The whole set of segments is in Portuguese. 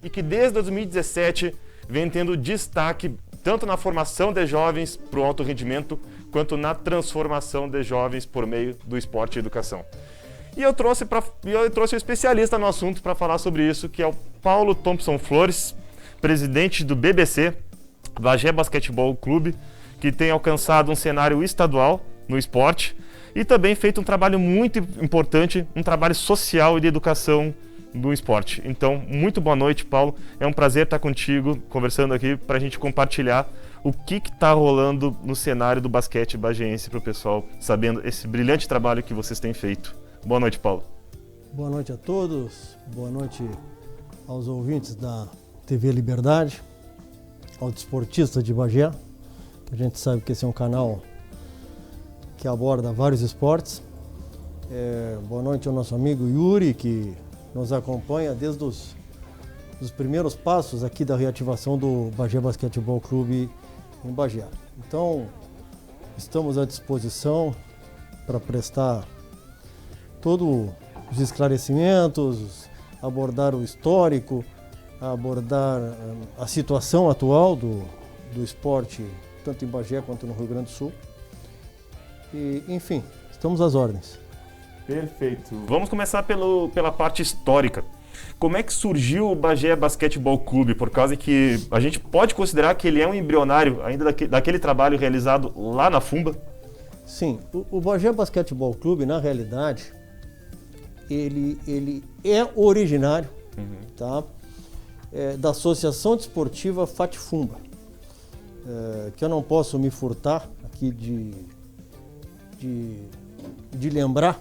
e que desde 2017 vem tendo destaque tanto na formação de jovens para o alto rendimento, quanto na transformação de jovens por meio do esporte e educação. E eu trouxe um especialista no assunto para falar sobre isso, que é o Paulo Thompson Flores, presidente do BBC, Bagé Basquetebol Clube, que tem alcançado um cenário estadual no esporte e também feito um trabalho muito importante, um trabalho social e de educação do esporte. Então, muito boa noite, Paulo. É um prazer estar contigo, conversando aqui, para a gente compartilhar o que está rolando no cenário do basquete bagiense para o pessoal, sabendo esse brilhante trabalho que vocês têm feito. Boa noite, Paulo. Boa noite a todos, boa noite aos ouvintes da TV Liberdade, aos desportistas de Bagé, que a gente sabe que esse é um canal que aborda vários esportes. Boa noite ao nosso amigo Yuri, que nos acompanha desde os primeiros passos aqui da reativação do Bagé Basquetebol Clube em Bagé. Então, estamos à disposição para prestar todos os esclarecimentos, abordar o histórico, abordar a situação atual do esporte, tanto em Bagé quanto no Rio Grande do Sul. E, enfim, estamos às ordens. Perfeito. Vamos começar pela parte histórica. Como é que surgiu o Bagé Basquetebol Clube? Por causa que a gente pode considerar que ele é um embrionário ainda daquele trabalho realizado lá na Fumba? Sim, o Bagé Basquetebol Clube, na realidade, ele é originário, tá? Da Associação Desportiva Fatifumba, que eu não posso me furtar aqui de lembrar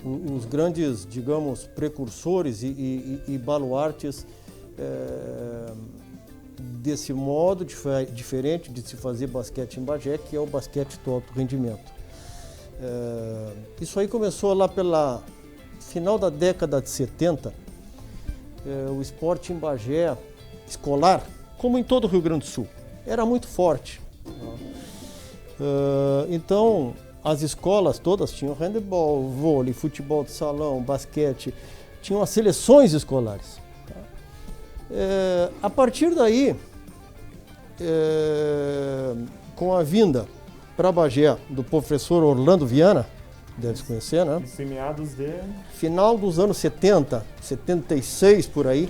os grandes, digamos, precursores e baluartes desse modo diferente de se fazer basquete em Bagé, que é o basquete do alto rendimento. Isso aí começou lá pela final da década de 70, o esporte em Bagé, escolar, como em todo o Rio Grande do Sul, era muito forte. Então, as escolas todas tinham handebol, vôlei, futebol de salão, basquete, tinham as seleções escolares. A partir daí, com a vinda para Bagé do professor Orlando Viana, deve se conhecer, né? Meados de... Final dos anos 70, 76 por aí,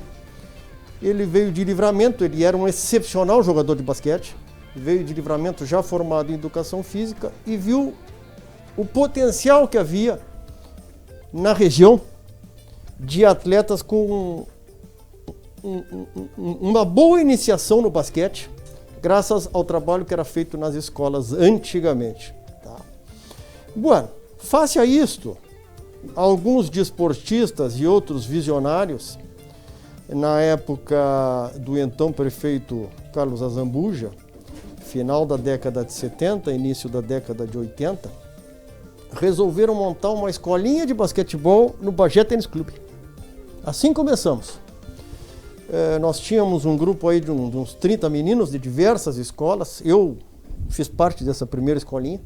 ele veio de Livramento, ele era um excepcional jogador de basquete, veio de Livramento já formado em educação física e viu o potencial que havia na região de atletas com uma boa iniciação no basquete, graças ao trabalho que era feito nas escolas antigamente. Tá? Bueno, face a isto, alguns desportistas e outros visionários, na época do então prefeito Carlos Azambuja, final da década de 70, início da década de 80, resolveram montar uma escolinha de basquetebol no Bagé Tênis Clube. Assim começamos. Nós tínhamos um grupo aí de uns 30 meninos de diversas escolas. Eu fiz parte dessa primeira escolinha.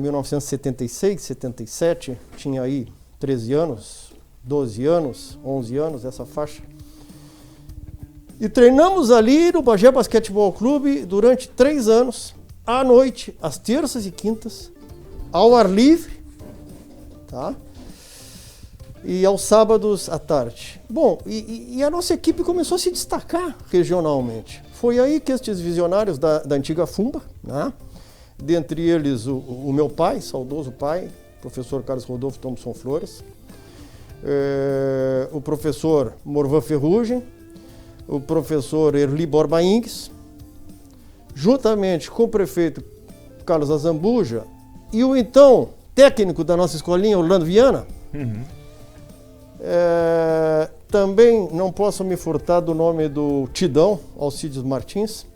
1976, 77, tinha aí 13 anos, 12 anos, 11 anos, essa faixa. E treinamos ali no Bagé Basquetebol Clube durante 3 anos, à noite, às terças e quintas, ao ar livre, tá? E aos sábados à tarde. Bom, e a nossa equipe começou a se destacar regionalmente. Foi aí que estes visionários da antiga Fumba, né? Dentre eles o meu pai, saudoso pai, professor Carlos Rodolfo Thompson Flores, o professor Morvan Ferrugem, o professor Erli Borba Ingues, juntamente com o prefeito Carlos Azambuja e o então técnico da nossa escolinha, Orlando Viana. Também não posso me furtar do nome do Tidão, Alcides Martins.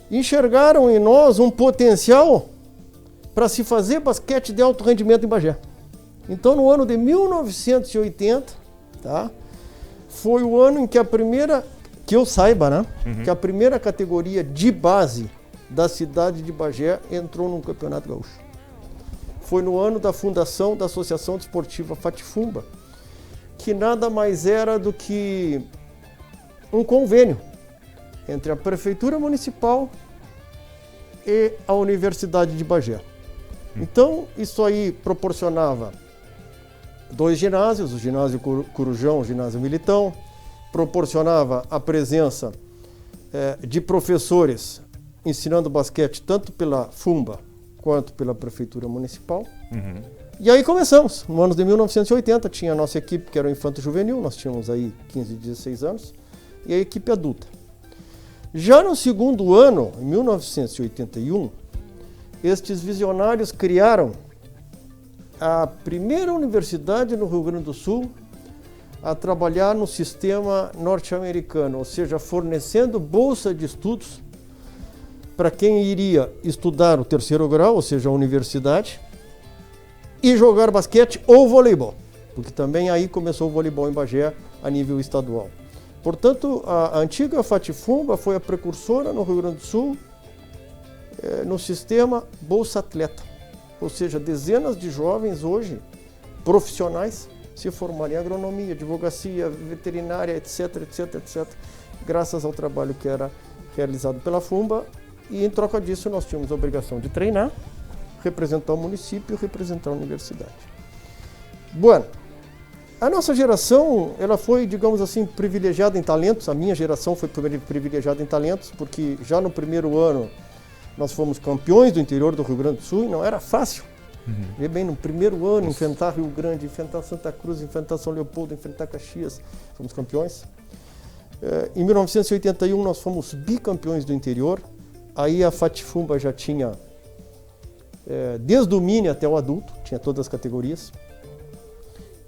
Enxergaram em nós um potencial para se fazer basquete de alto rendimento em Bagé. Então, no ano de 1980, tá, foi o ano em que que eu saiba, né, que a primeira categoria de base da cidade de Bagé entrou num campeonato gaúcho. Foi no ano da fundação da Associação Desportiva Fatifumba, que nada mais era do que um convênio entre a Prefeitura Municipal e a Universidade de Bagé. Então, isso aí proporcionava 2 ginásios, o ginásio Corujão, o ginásio Militão, proporcionava a presença de professores ensinando basquete tanto pela FUMBA quanto pela Prefeitura Municipal. E aí começamos. No ano de 1980 tinha a nossa equipe, que era o Infanto Juvenil, nós tínhamos aí 15, 16 anos, e a equipe adulta. Já no segundo ano, em 1981, estes visionários criaram a primeira universidade no Rio Grande do Sul a trabalhar no sistema norte-americano, ou seja, fornecendo bolsa de estudos para quem iria estudar o terceiro grau, ou seja, a universidade, e jogar basquete ou voleibol, porque também aí começou o voleibol em Bagé a nível estadual. Portanto, a antiga Fatifumba foi a precursora no Rio Grande do Sul no sistema Bolsa Atleta, ou seja, dezenas de jovens hoje, profissionais, se formaram em agronomia, advocacia, veterinária, etc, etc, etc, graças ao trabalho que era realizado pela FUMBA, e em troca disso nós tínhamos a obrigação de treinar, representar o município e representar a universidade. Bueno, a nossa geração, ela foi, digamos assim, privilegiada em talentos. A minha geração foi privilegiada em talentos, porque já no primeiro ano nós fomos campeões do interior do Rio Grande do Sul e não era fácil. Vê bem, no primeiro ano, enfrentar Rio Grande, enfrentar Santa Cruz, enfrentar São Leopoldo, enfrentar Caxias, fomos campeões. Em 1981 nós fomos bicampeões do interior, aí a Fatifumba já tinha, desde o mini até o adulto, tinha todas as categorias.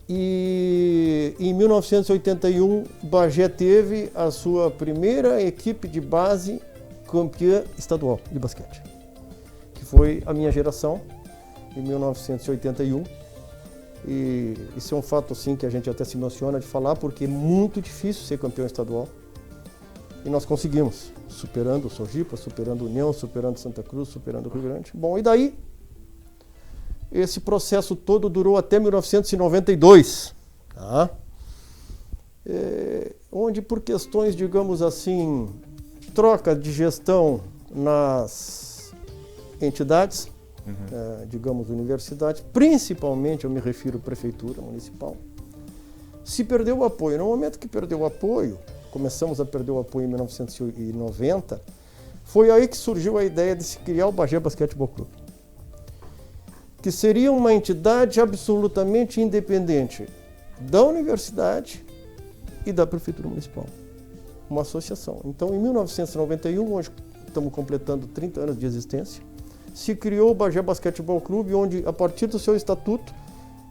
E em 1981, Bagé teve a sua primeira equipe de base campeã estadual de basquete, que foi a minha geração, em 1981. E isso é um fato assim que a gente até se emociona de falar, porque é muito difícil ser campeão estadual. E nós conseguimos, superando o Sojipa, superando o União, superando Santa Cruz, superando o Rio Grande. Bom, e daí esse processo todo durou até 1992, tá? Onde por questões, digamos assim, troca de gestão nas entidades, digamos universidades, principalmente eu me refiro à prefeitura municipal, se perdeu o apoio. No momento que perdeu o apoio, começamos a perder o apoio em 1990, foi aí que surgiu a ideia de se criar o Bagé Basquetebol Clube, que seria uma entidade absolutamente independente da universidade e da prefeitura municipal, uma associação. Então, em 1991, hoje estamos completando 30 anos de existência, se criou o Bagé Basquetebol Clube, onde, a partir do seu estatuto,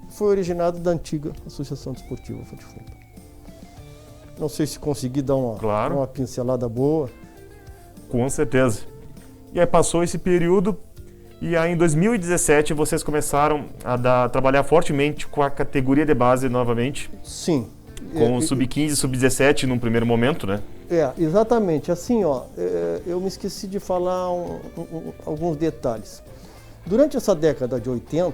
foi originado da antiga Associação Desportiva Fatifumba. Não sei se consegui dar uma pincelada boa. Com certeza. E aí passou esse período, e aí em 2017 vocês começaram a trabalhar fortemente com a categoria de base novamente? Sim. Com o Sub-15 e Sub-17 num primeiro momento, né? Exatamente. Assim, eu me esqueci de falar alguns detalhes. Durante essa década de 80,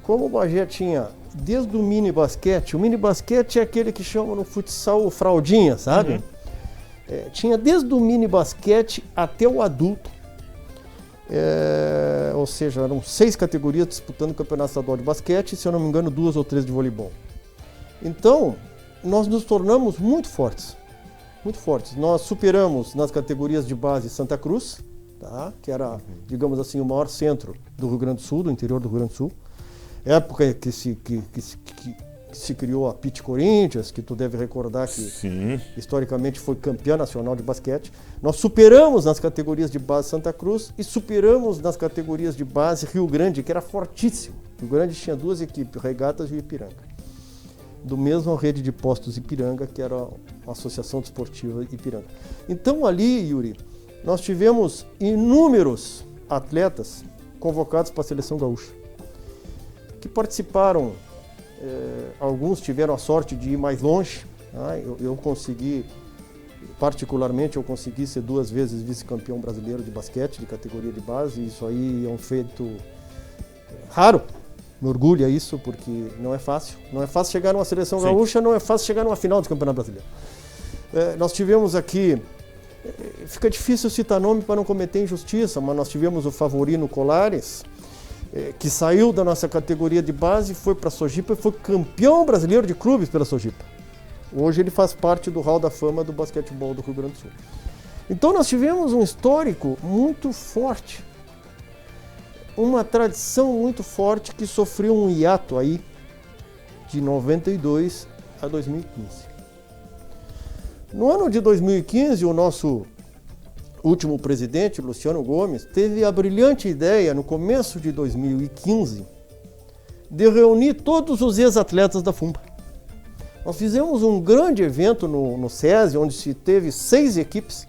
como o Bagé tinha, desde o mini basquete é aquele que chama no futsal o fraldinha, sabe? Tinha desde o mini basquete até o adulto, ou seja, eram 6 categorias disputando o campeonato estadual de basquete, se eu não me engano 2 ou 3 de voleibol. Então, nós nos tornamos muito fortes. Nós superamos nas categorias de base Santa Cruz, tá? Que era, digamos assim, o maior centro do Rio Grande do Sul, do interior do Rio Grande do Sul. Época que se criou a Pit Corinthians, que tu deve recordar que Sim. historicamente foi campeã nacional de basquete. Nós superamos nas categorias de base Santa Cruz e superamos nas categorias de base Rio Grande, que era fortíssimo. Rio Grande tinha 2 equipes, Regatas e Ipiranga. Do mesmo rede de postos Ipiranga, que era a Associação Desportiva Ipiranga. Então ali, Yuri, nós tivemos inúmeros atletas convocados para a Seleção Gaúcha, que participaram, alguns tiveram a sorte de ir mais longe, tá? Eu consegui, particularmente, eu consegui ser 2 vezes vice-campeão brasileiro de basquete, de categoria de base, e isso aí é um feito raro. Me orgulha isso, porque não é fácil. Não é fácil chegar numa Seleção Gaúcha, não é fácil chegar numa final do Campeonato Brasileiro. Nós tivemos aqui, fica difícil citar nome para não cometer injustiça, mas nós tivemos o Favorino Colares, que saiu da nossa categoria de base, foi para a Sojipa e foi campeão brasileiro de clubes pela Sojipa. Hoje ele faz parte do Hall da Fama do basquetebol do Rio Grande do Sul. Então nós tivemos um histórico muito forte, uma tradição muito forte que sofreu um hiato aí de 92 a 2015. No ano de 2015, o nosso último presidente, Luciano Gomes, teve a brilhante ideia, no começo de 2015, de reunir todos os ex-atletas da FUMBA. Nós fizemos um grande evento no SESI, onde se teve 6 equipes.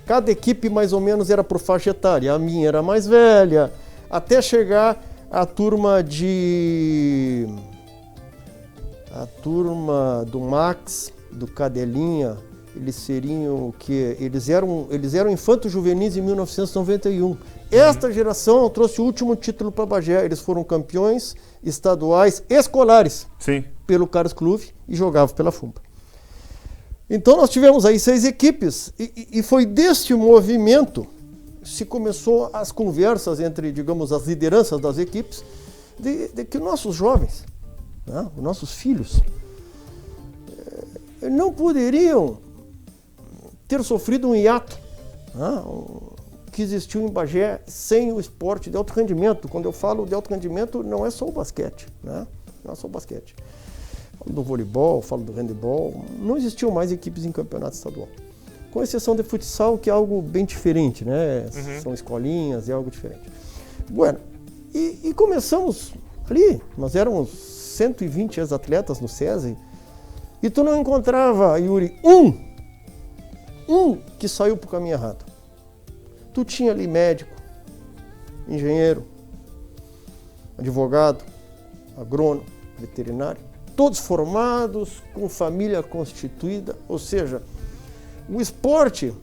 Cada equipe mais ou menos era por faixa etária. A minha era mais velha, até chegar a turma do Max, do Cadelinha. Eles seriam o quê? Eles eram infanto-juvenis em 1991. Esta geração trouxe o último título para Bagé. Eles foram campeões estaduais escolares. Sim. Pelo Caros Clube e jogavam pela FUMBA. Então nós tivemos aí 6 equipes e foi deste movimento se começou as conversas entre, digamos, as lideranças das equipes de que nossos jovens, né, os nossos filhos, não poderiam ter sofrido um hiato, né, que existiu em Bagé sem o esporte de alto rendimento. Quando eu falo de alto rendimento, não é só o basquete, né? Não é só o basquete. Falo do voleibol, falo do handebol. Não existiam mais equipes em campeonato estadual. Com exceção de futsal, que é algo bem diferente, né? Uhum. São escolinhas, é algo diferente. Bueno, e começamos ali, nós éramos 120 ex-atletas no SESI, e tu não encontrava, Yuri, um que saiu pro caminho errado. Tu tinha ali médico, engenheiro, advogado, agrônomo, veterinário, todos formados, com família constituída, ou seja, o esporte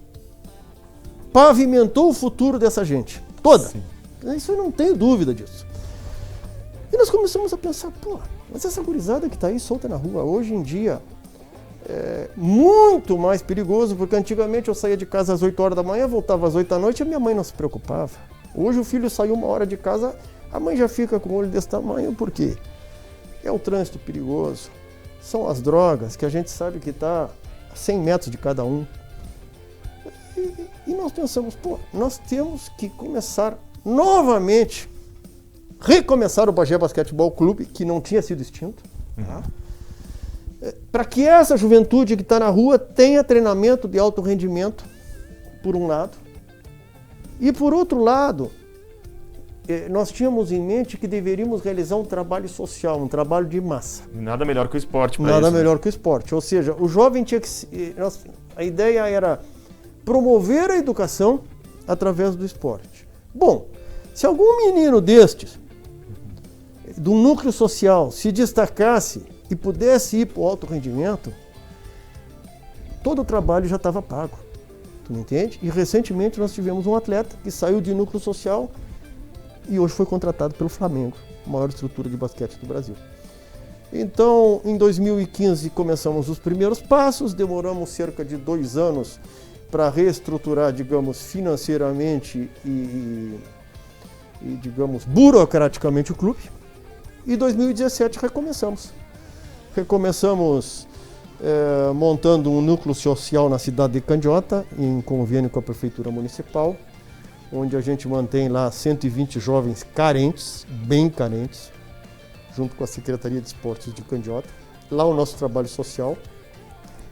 pavimentou o futuro dessa gente, toda. Sim. Isso eu não tenho dúvida disso. E nós começamos a pensar, pô, mas essa gurizada que está aí solta na rua, hoje em dia, é muito mais perigoso, porque antigamente eu saía de casa às 8 horas da manhã, voltava às 8 da noite e a minha mãe não se preocupava. Hoje o filho saiu 1 hora de casa, a mãe já fica com o olho desse tamanho, por quê? É o trânsito perigoso, são as drogas, que a gente sabe que está a 100 metros de cada um. E nós pensamos, pô, nós temos que começar novamente, recomeçar o Bagé Basquetebol Clube, que não tinha sido extinto, tá? Para que essa juventude que está na rua tenha treinamento de alto rendimento, por um lado, e por outro lado, nós tínhamos em mente que deveríamos realizar um trabalho social, um trabalho de massa. Nada melhor que o esporte para Nada isso, melhor né? que o esporte. Ou seja, o jovem tinha que... A ideia era promover a educação através do esporte. Bom, se algum menino destes, do núcleo social, se destacasse e pudesse ir para o alto rendimento, todo o trabalho já estava pago. Tu me entende? E recentemente nós tivemos um atleta que saiu de núcleo social e hoje foi contratado pelo Flamengo, a maior estrutura de basquete do Brasil. Então, em 2015 começamos os primeiros passos, demoramos cerca de 2 anos para reestruturar, digamos, financeiramente e, digamos, burocraticamente o clube. E em 2017 recomeçamos. Recomeçamos montando um núcleo social na cidade de Candiota, em convênio com a Prefeitura Municipal, onde a gente mantém lá 120 jovens carentes, bem carentes, junto com a Secretaria de Esportes de Candiota. Lá o nosso trabalho social.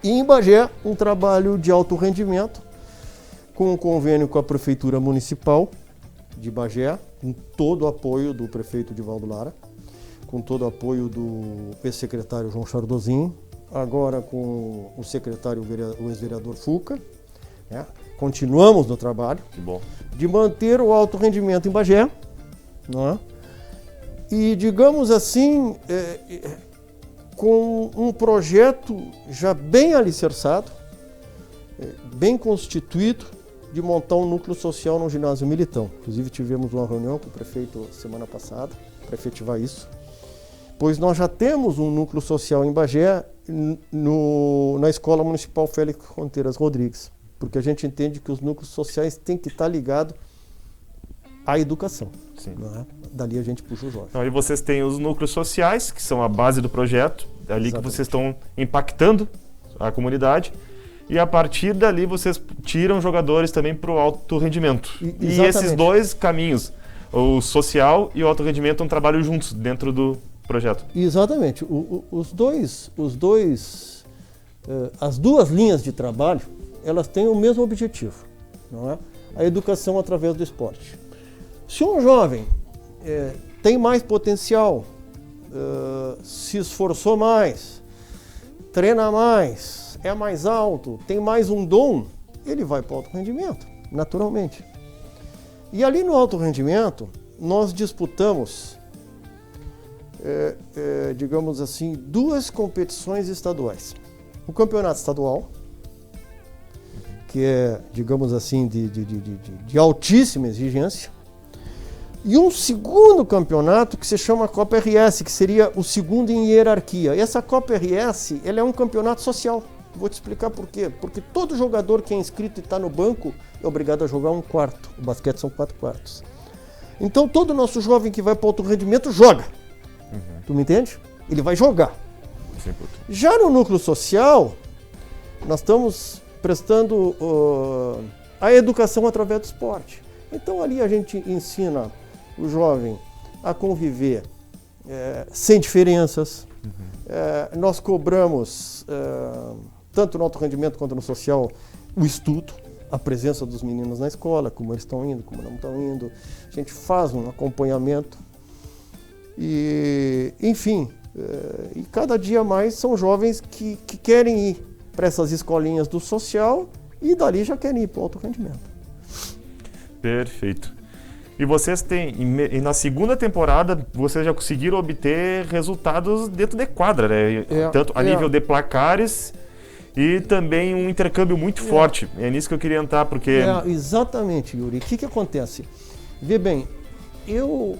E em Bagé, um trabalho de alto rendimento, com um convênio com a Prefeitura Municipal de Bagé, com todo o apoio do prefeito Divaldo Lara, com todo o apoio do ex-secretário João Chardozin, agora com o secretário, o ex-vereador Fuca, né? Continuamos no trabalho. Que bom. De manter o alto rendimento em Bagé, né? E, digamos assim, com um projeto já bem alicerçado, bem constituído, de montar um núcleo social no ginásio Militão. Inclusive tivemos uma reunião com o prefeito semana passada para efetivar isso, pois nós já temos um núcleo social em Bagé na Escola Municipal Félix Fronteiras Rodrigues, porque a gente entende que os núcleos sociais têm que estar ligados à educação. Sim. Não é? Dali a gente puxa o jovem. Então, aí vocês têm os núcleos sociais, que são a base do projeto, ali Exatamente. que vocês estão impactando a comunidade, e a partir dali vocês tiram jogadores também para o alto rendimento. E esses dois caminhos, o social e o alto rendimento, trabalham juntos dentro do projeto. Exatamente. As duas linhas de trabalho, elas têm o mesmo objetivo, não é? A educação através do esporte. Se um jovem tem mais potencial, se esforçou mais, treina mais, é mais alto, tem mais um dom, ele vai para o alto rendimento, naturalmente. E ali no alto rendimento, nós disputamos, digamos assim, duas competições estaduais. O campeonato estadual, que é, digamos assim, de altíssima exigência, e um segundo campeonato que se chama Copa RS, que seria o segundo em hierarquia. E essa Copa RS, ela é um campeonato social. Vou te explicar por quê. Porque todo jogador que é inscrito e está no banco é obrigado a jogar um quarto. O basquete são 4 quartos. Então todo nosso jovem que vai para o alto rendimento joga. Tu me entende? Ele vai jogar. Já no núcleo social, nós estamos prestando a educação através do esporte. Então ali a gente ensina o jovem a conviver sem diferenças. Nós cobramos, tanto no alto rendimento quanto no social, o estudo, a presença dos meninos na escola, como eles estão indo, como não estão indo. A gente faz um acompanhamento. E, enfim, e cada dia mais são jovens que querem ir para essas escolinhas do social e dali já querem ir para o alto rendimento. Perfeito. E vocês têm, e na segunda temporada, vocês já conseguiram obter resultados dentro de quadra, né? Tanto a nível de placares e também um intercâmbio muito forte. É nisso que eu queria entrar, porque... Exatamente, Yuri. O que acontece? Vê bem, eu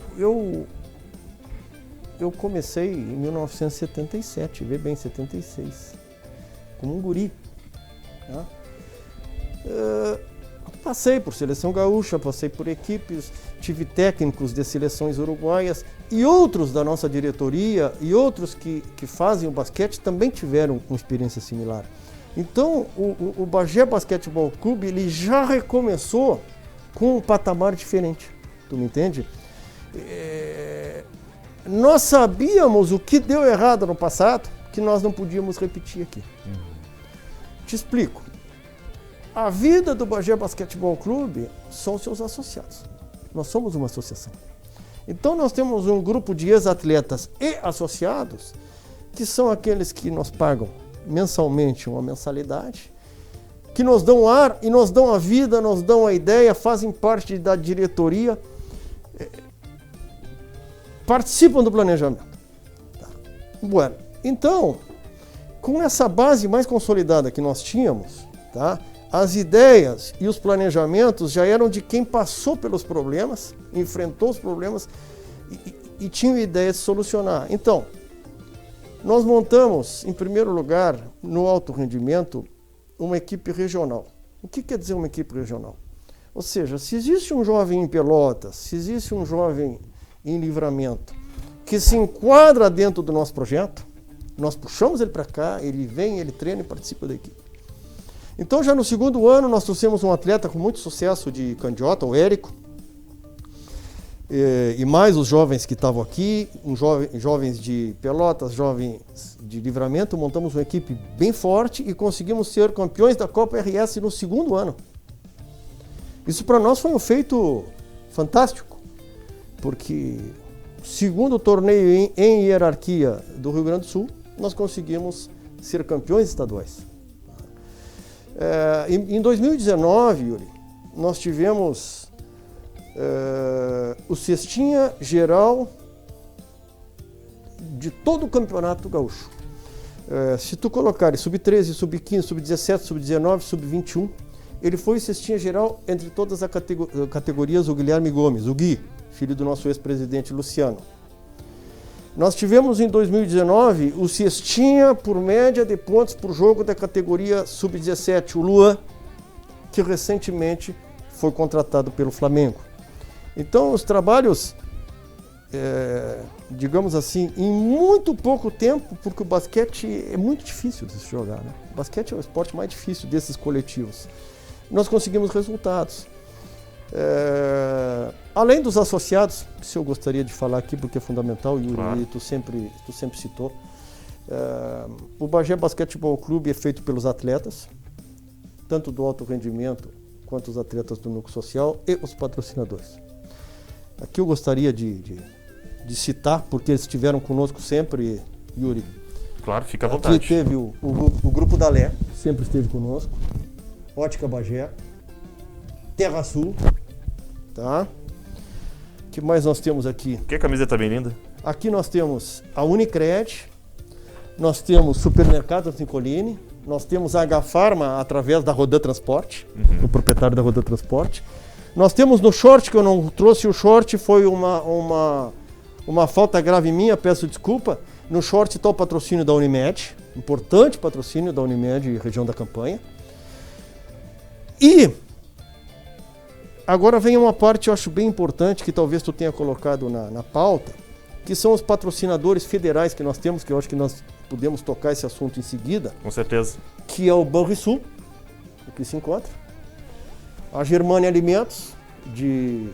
comecei em 1977, vê bem, 76, como um guri. Tá? Passei por seleção gaúcha, passei por equipes, tive técnicos de seleções uruguaias e outros da nossa diretoria e outros que fazem o basquete também tiveram uma experiência similar. Então, o Bagé Basquetebol Clube ele já recomeçou com um patamar diferente, tu me entende? Nós sabíamos o que deu errado no passado, que nós não podíamos repetir aqui. Te explico. A vida do Bagé Basquetebol Clube são seus associados. Nós somos uma associação. Então nós temos um grupo de ex-atletas e associados, que são aqueles que nos pagam mensalmente uma mensalidade, que nos dão ar e nos dão a vida, nos dão a ideia, fazem parte da diretoria, participam do planejamento. Tá. Bueno, então, com essa base mais consolidada que nós tínhamos, tá? As ideias e os planejamentos já eram de quem passou pelos problemas, enfrentou os problemas e tinha ideia de solucionar. Então, nós montamos, em primeiro lugar, no alto rendimento, uma equipe regional. O que quer dizer uma equipe regional? Ou seja, se existe um jovem em Pelotas, se existe um jovem em Livramento, que se enquadra dentro do nosso projeto, nós puxamos ele para cá, ele vem, ele treina e participa da equipe. Então, já no segundo ano, nós trouxemos um atleta com muito sucesso de Candiota, o Érico, e mais os jovens que estavam aqui, jovens de Pelotas, jovens de Livramento, montamos uma equipe bem forte e conseguimos ser campeões da Copa RS no segundo ano. Isso para nós foi um feito fantástico, porque segundo torneio em hierarquia do Rio Grande do Sul, nós conseguimos ser campeões estaduais. Em 2019, Yuri, nós tivemos o cestinha geral de todo o campeonato gaúcho. Se tu colocares sub-13, sub-15, sub-17, sub-19, sub-21, ele foi cestinha geral entre todas as categorias, o Guilherme Gomes, o Gui, filho do nosso ex-presidente Luciano. Nós tivemos em 2019 o cestinha por média de pontos por jogo da categoria Sub-17, o Luan, que recentemente foi contratado pelo Flamengo. Então os trabalhos, digamos assim, em muito pouco tempo, porque o basquete é muito difícil de se jogar, né? O basquete é o esporte mais difícil desses coletivos. Nós conseguimos resultados. Além dos associados, que eu gostaria de falar aqui porque é fundamental, Yuri, claro. E tu sempre citou, o Bagé Basquetebol Clube é feito pelos atletas, tanto do alto rendimento quanto os atletas do núcleo social e os patrocinadores. Aqui eu gostaria de citar, porque eles estiveram conosco sempre, Yuri. Claro, fica à vontade. Aqui teve o Grupo Dalé, sempre esteve conosco, Ótica Bagé, Terra Sul, tá? O que mais nós temos aqui? Que camiseta bem linda. Aqui nós temos a Unicred, nós temos Supermercado Anticoline, nós temos a H-Pharma através da Rodan Transporte, o proprietário da Rodan Transporte. Nós temos no short, que eu não trouxe o short, foi uma falta grave minha, peço desculpa. No short está o patrocínio da Unimed, importante patrocínio da Unimed, região da Campanha. E agora vem uma parte eu acho bem importante, que talvez tu tenha colocado na pauta, que são os patrocinadores federais que nós temos, que eu acho que nós podemos tocar esse assunto em seguida. Com certeza. Que é o Banrisul, que se encontra, a Germânia Alimentos, de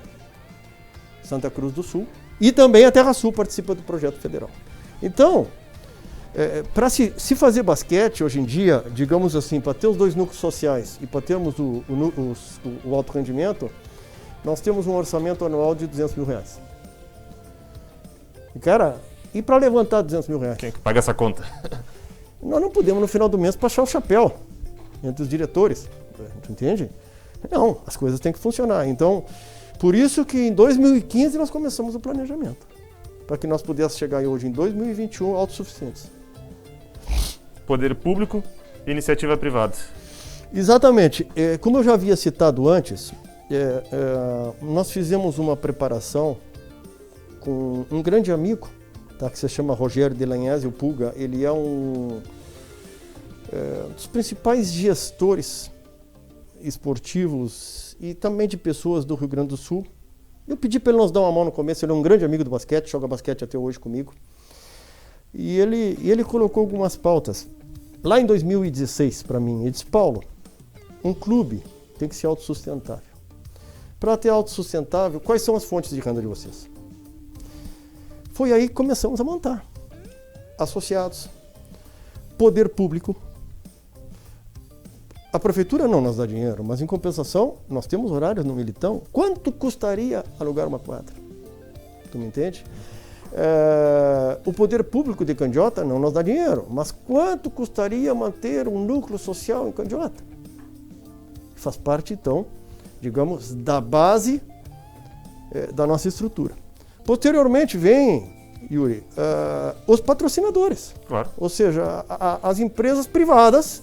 Santa Cruz do Sul, e também a Terra Sul participa do projeto federal. Então, para se fazer basquete hoje em dia, digamos assim, para ter os dois núcleos sociais e para termos o alto rendimento, nós temos um orçamento anual de R$200 mil. E, cara, e para levantar R$200 mil? Quem é que paga essa conta? Nós não podemos no final do mês baixar o chapéu entre os diretores, entende? Não, as coisas têm que funcionar. Então, por isso que em 2015 nós começamos o planejamento, para que nós pudéssemos chegar hoje em 2021 autossuficientes. Poder público e iniciativa privada. Exatamente. Como eu já havia citado antes, nós fizemos uma preparação com um grande amigo, tá, que se chama Rogério Delanhese, o Pulga. Ele é um dos principais gestores esportivos e também de pessoas do Rio Grande do Sul. Eu pedi para ele nos dar uma mão no começo, ele é um grande amigo do basquete, joga basquete até hoje comigo. E ele colocou algumas pautas. Lá em 2016, para mim, ele disse: Paulo, um clube tem que ser autossustentável. Para ter autossustentável, quais são as fontes de renda de vocês? Foi aí que começamos a montar. Associados, poder público. A prefeitura não nos dá dinheiro, mas em compensação, nós temos horários no Militão. Quanto custaria alugar uma quadra? Tu me entende? O poder público de Candiota não nos dá dinheiro, mas quanto custaria manter um núcleo social em Candiota? Faz parte, então, digamos, da base da nossa estrutura. Posteriormente vem, Yuri, os patrocinadores, claro. Ou seja, as empresas privadas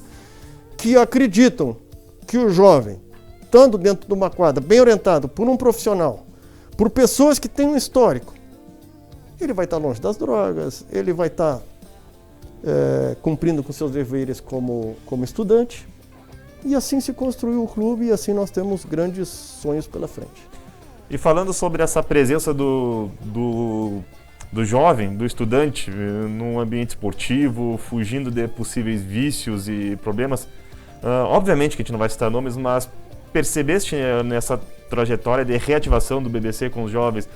que acreditam que o jovem, estando dentro de uma quadra, bem orientado por um profissional, por pessoas que têm um histórico, ele vai estar longe das drogas, ele vai estar cumprindo com seus deveres como estudante, e assim se construiu o clube, e assim nós temos grandes sonhos pela frente. E falando sobre essa presença do jovem, do estudante, num ambiente esportivo, fugindo de possíveis vícios e problemas, obviamente que a gente não vai citar nomes, mas percebeste nessa trajetória de reativação do BBC com os jovens,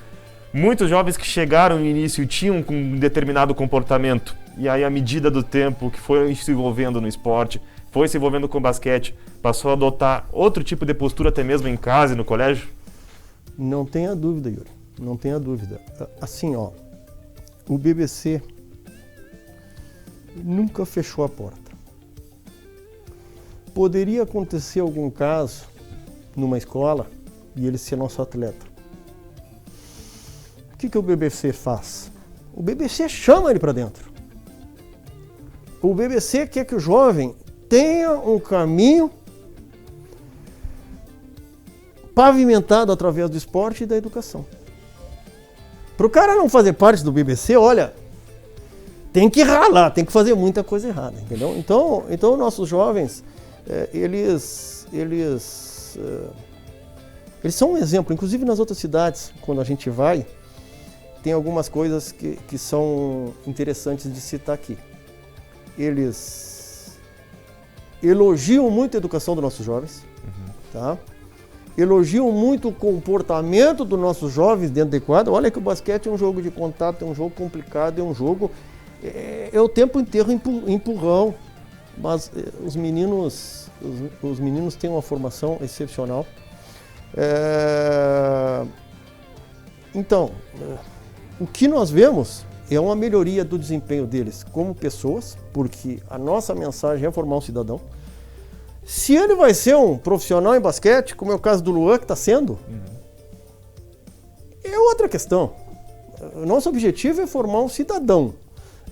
muitos jovens que chegaram no início e tinham um determinado comportamento, e aí à medida do tempo que foi se envolvendo no esporte, foi se envolvendo com o basquete, passou a adotar outro tipo de postura até mesmo em casa e no colégio? Não tenha dúvida, Yuri, não tenha dúvida. Assim, ó, o BBC nunca fechou a porta. Poderia acontecer algum caso numa escola e ele ser nosso atleta. O que o BBC faz? O BBC chama ele para dentro. O BBC quer que o jovem tenha um caminho pavimentado através do esporte e da educação. Para o cara não fazer parte do BBC, olha, tem que ralar, tem que fazer muita coisa errada, entendeu? Então nossos jovens, eles são um exemplo. Inclusive nas outras cidades, quando a gente vai, tem algumas coisas que são interessantes de citar aqui. Eles elogiam muito a educação dos nossos jovens, tá? Elogiam muito o comportamento dos nossos jovens dentro de quadra. Olha que o basquete é um jogo de contato, é um jogo complicado, é um jogo... É o tempo inteiro empurrão, mas os meninos têm uma formação excepcional. Então, o que nós vemos é uma melhoria do desempenho deles como pessoas, porque a nossa mensagem é formar um cidadão. Se ele vai ser um profissional em basquete, como é o caso do Luan, que está sendo, é outra questão. O nosso objetivo é formar um cidadão.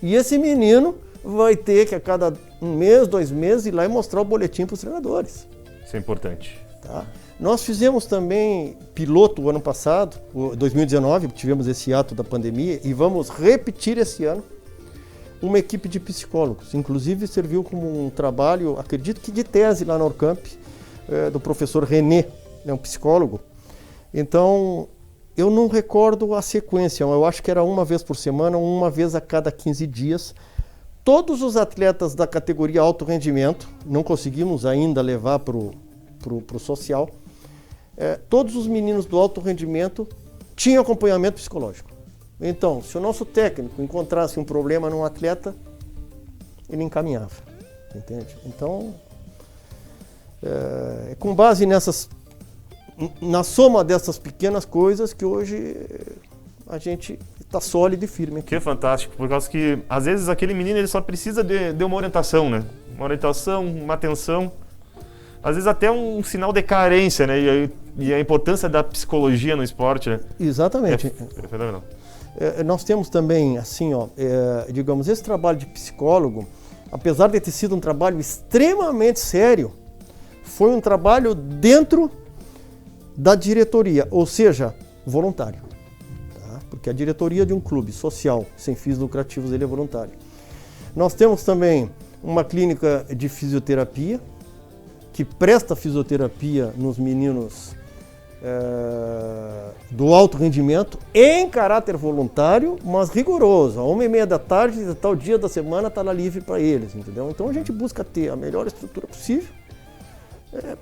E esse menino vai ter que a cada 1 mês, 2 meses ir lá e mostrar o boletim para os treinadores. Isso é importante. Tá? Nós fizemos também piloto o ano passado, 2019, tivemos esse ato da pandemia, e vamos repetir esse ano uma equipe de psicólogos. Inclusive serviu como um trabalho, acredito que de tese lá na Orcamp, do professor René, um psicólogo. Então, eu não recordo a sequência, eu acho que era 1 vez por semana, 1 vez a cada 15 dias. Todos os atletas da categoria alto rendimento, não conseguimos ainda levar para o social, todos os meninos do alto rendimento tinham acompanhamento psicológico. Então, se o nosso técnico encontrasse um problema num atleta, ele encaminhava, entende? Então, com base na soma dessas pequenas coisas que hoje a gente está sólido e firme aqui. Que fantástico, por causa que às vezes aquele menino ele só precisa de uma orientação, né? Uma orientação, uma atenção, às vezes até um sinal de carência, né? E a importância da psicologia no esporte, né? Exatamente. É fenomenal. Nós temos também, assim, digamos, esse trabalho de psicólogo, apesar de ter sido um trabalho extremamente sério, foi um trabalho dentro da diretoria, ou seja, voluntário. Tá? Porque a diretoria de um clube social sem fins lucrativos ele é voluntário. Nós temos também uma clínica de fisioterapia, que presta fisioterapia nos meninos do alto rendimento, em caráter voluntário, mas rigoroso. À 1h30 da tarde, tal dia da semana, está lá livre para eles, entendeu? Então a gente busca ter a melhor estrutura possível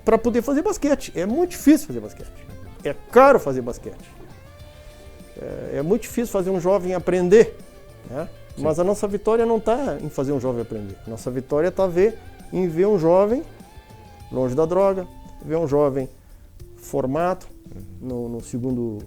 para poder fazer basquete. É muito difícil fazer basquete. É caro fazer basquete. É muito difícil fazer um jovem aprender, né? Mas a nossa vitória não está em fazer um jovem aprender. Nossa vitória está em ver um jovem longe da droga, ver um jovem formado no segundo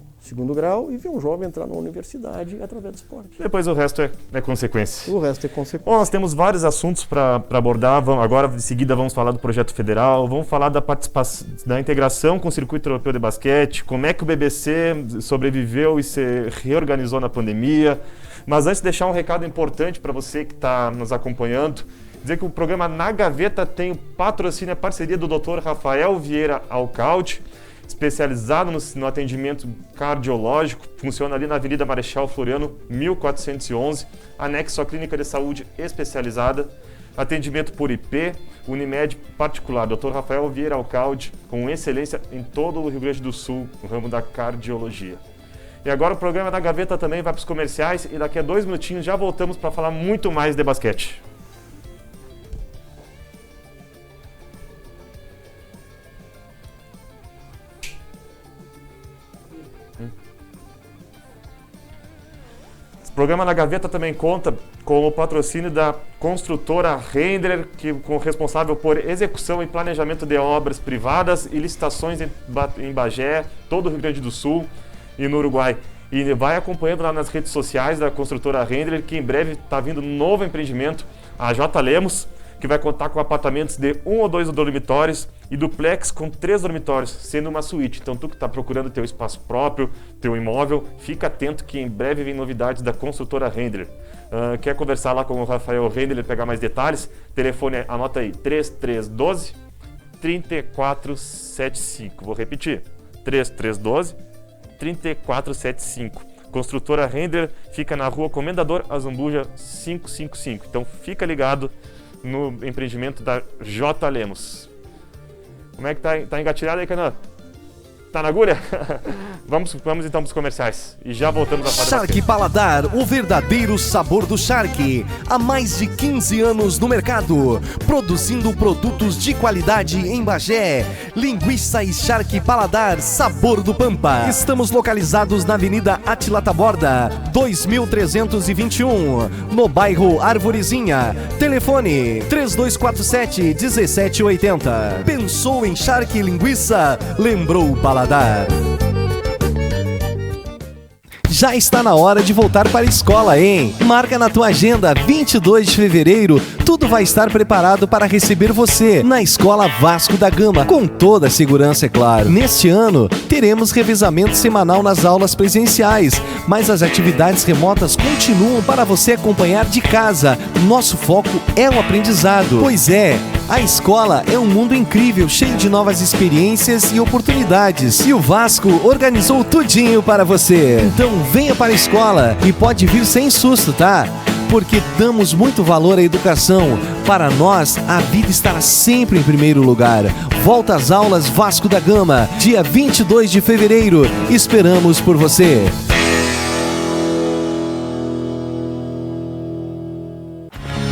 grau e ver um jovem entrar na universidade através do esporte. Depois o resto é consequência. O resto é consequência. Bom, nós temos vários assuntos para abordar. Agora, de seguida, vamos falar do projeto federal, vamos falar da participação, da integração com o Circuito Europeu de Basquete, como é que o BBC sobreviveu e se reorganizou na pandemia. Mas antes, deixar um recado importante para você que está nos acompanhando, dizer que o programa Na Gaveta tem o patrocínio, a parceria do Dr. Rafael Vieira Alcalde, especializado no atendimento cardiológico, funciona ali na Avenida Marechal Floriano, 1411, anexo à Clínica de Saúde Especializada, atendimento por IP, Unimed particular, Dr. Rafael Vieira Alcalde, com excelência em todo o Rio Grande do Sul, no ramo da cardiologia. E agora o programa da Gaveta também vai para os comerciais e daqui a 2 minutinhos já voltamos para falar muito mais de basquete. O programa Na Gaveta também conta com o patrocínio da construtora Rendler, com responsável por execução e planejamento de obras privadas e licitações em Bagé, todo o Rio Grande do Sul e no Uruguai. E vai acompanhando lá nas redes sociais da construtora Rendler, que em breve está vindo um novo empreendimento, a J. Lemos, que vai contar com apartamentos de 1 ou 2 dormitórios e duplex com 3 dormitórios, sendo uma suíte. Então tu que está procurando teu espaço próprio, teu imóvel, fica atento que em breve vem novidades da construtora Rendler. Quer conversar lá com o Rafael Rendler e pegar mais detalhes? Telefone, anota aí, 3312-3475. Vou repetir, 3312-3475. Construtora Render fica na rua Comendador Azambuja 555. Então fica ligado no empreendimento da J. Lemos. Como é que tá engatilhado aí, Canaã? Tá na agulha? Vamos então para os comerciais e já voltamos a falar. Shark Paladar, o verdadeiro sabor do Shark. Há mais de 15 anos no mercado, produzindo produtos de qualidade em Bagé. Linguiça e Shark Paladar, sabor do Pampa. Estamos localizados na Avenida Átila Taborda, 2321, no bairro Arvorezinha. Telefone 3247-1780. Pensou em Shark e Linguiça? Lembrou o Paladar. Já está na hora de voltar para a escola, hein? Marca na tua agenda, 22 de fevereiro, tudo vai estar preparado para receber você na Escola Vasco da Gama, com toda a segurança, é claro. Neste ano, teremos revezamento semanal nas aulas presenciais, mas as atividades remotas continuam para você acompanhar de casa. Nosso foco é o aprendizado. Pois é, a escola é um mundo incrível, cheio de novas experiências e oportunidades. E o Vasco organizou tudinho para você. Então venha para a escola e pode vir sem susto, tá? Porque damos muito valor à educação. Para nós, a vida estará sempre em primeiro lugar. Volta às aulas Vasco da Gama, dia 22 de fevereiro. Esperamos por você.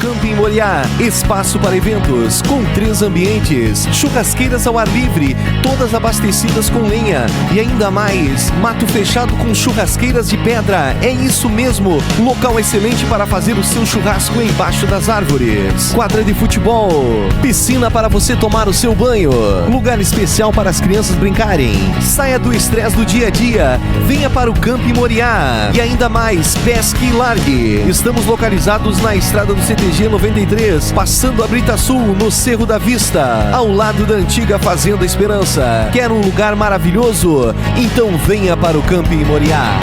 Camping Moriá, espaço para eventos, com 3 ambientes, churrasqueiras ao ar livre, todas abastecidas com lenha e ainda mais, mato fechado com churrasqueiras de pedra. É isso mesmo, local excelente para fazer o seu churrasco embaixo das árvores. Quadra de futebol, piscina para você tomar o seu banho, lugar especial para as crianças brincarem. Saia do estresse do dia a dia, venha para o Camping Moriá. E ainda mais, pesque e largue. Estamos localizados na estrada do CTG 93, passando a Brita Sul, no Cerro da Vista, ao lado da antiga Fazenda Esperança. Quer um lugar maravilhoso? Então venha para o Camping Moriá.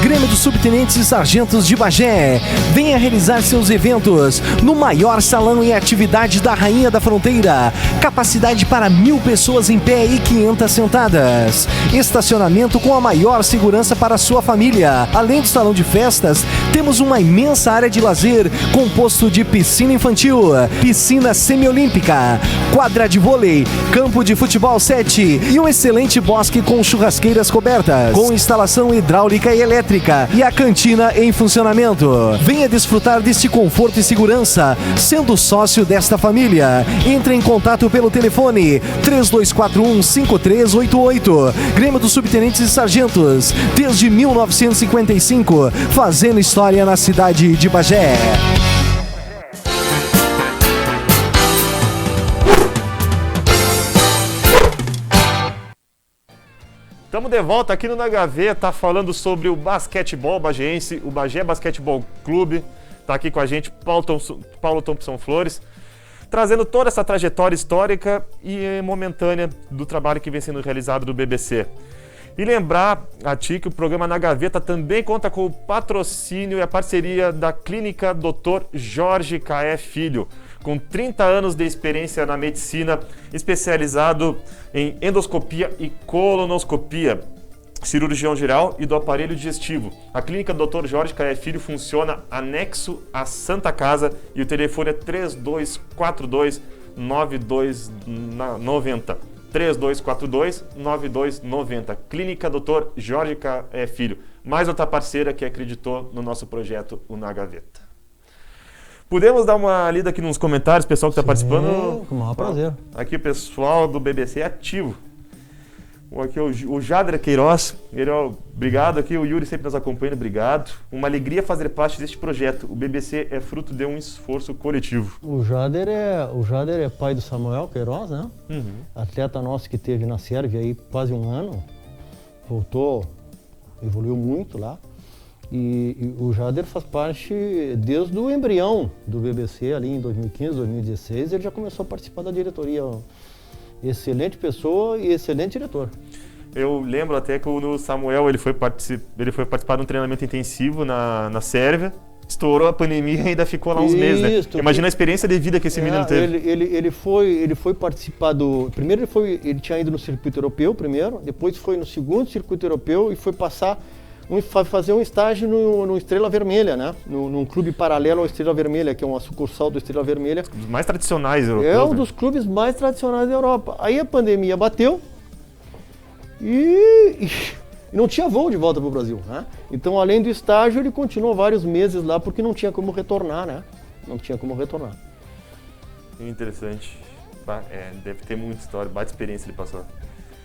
Grêmio dos Subtenentes e Sargentos de Bagé. Venha realizar seus eventos no maior salão e atividade da Rainha da Fronteira. Capacidade para 1000 pessoas em pé e 500 sentadas. Estacionamento com a maior segurança para a sua família. Além do salão de festas, temos uma imensa área de lazer composto de piscina infantil, piscina semiolímpica, quadra de vôlei, campo de futebol 7 e um excelente bosque com churrasqueiras cobertas, com instalação hidráulica e elétrica e a cantina em funcionamento. Venha desfrutar deste conforto e segurança, sendo sócio desta família. Entre em contato pelo telefone 3241-5388. Grêmio dos Subtenentes e Sargentos, desde 1955, fazendo história na cidade de Bagé. Estamos de volta aqui no Na Gaveta, falando sobre o basquetebol bagéense, o Bagé Basquetebol Clube. Está aqui com a gente Paulo Thompson Flores, trazendo toda essa trajetória histórica e momentânea do trabalho que vem sendo realizado do BBC. E lembrar a ti que o programa Na Gaveta também conta com o patrocínio e a parceria da Clínica Dr. Jorge Caé Filho, com 30 anos de experiência na medicina, especializado em endoscopia e colonoscopia, cirurgião geral e do aparelho digestivo. A Clínica Dr. Jorge Caé Filho funciona anexo à Santa Casa e o telefone é 3242-9290. 3242-9290. Clínica Dr. Jorge Caé Filho. Mais outra parceira que acreditou no nosso projeto, o Na Gaveta. Podemos dar uma lida aqui nos comentários, pessoal que está participando? Com o maior prazer. Aqui o pessoal do BBC é ativo. Aqui o Jader Queiroz, obrigado aqui, o Yuri sempre nos acompanha, obrigado. Uma alegria fazer parte deste projeto. O BBC é fruto de um esforço coletivo. O Jader é pai do Samuel Queiroz, né? Uhum. Atleta nosso que esteve na Sérvia aí quase um ano. Voltou, evoluiu muito lá. E o Jader faz parte desde o embrião do BBC ali em 2015, 2016. Ele já começou a participar da diretoria. Excelente pessoa e excelente diretor. Eu lembro até que o Samuel ele foi participar de um treinamento intensivo na Sérvia. estourou a pandemia e ainda ficou lá uns meses, né? Imagina a experiência de vida que esse menino teve. Ele foi participar do... Primeiro ele tinha ido no circuito europeu primeiro, depois foi no segundo circuito europeu e foi fazer um estágio no Estrela Vermelha, né? Num clube paralelo ao Estrela Vermelha, que é uma sucursal do Estrela Vermelha. Os mais tradicionais europeus. É um dos clubes mais tradicionais da Europa. Aí a pandemia bateu e não tinha voo de volta para o Brasil, né? Então, além do estágio, ele continuou vários meses lá porque não tinha como retornar, né? Não tinha como retornar. Interessante. Deve ter muita história, baita experiência ele passou.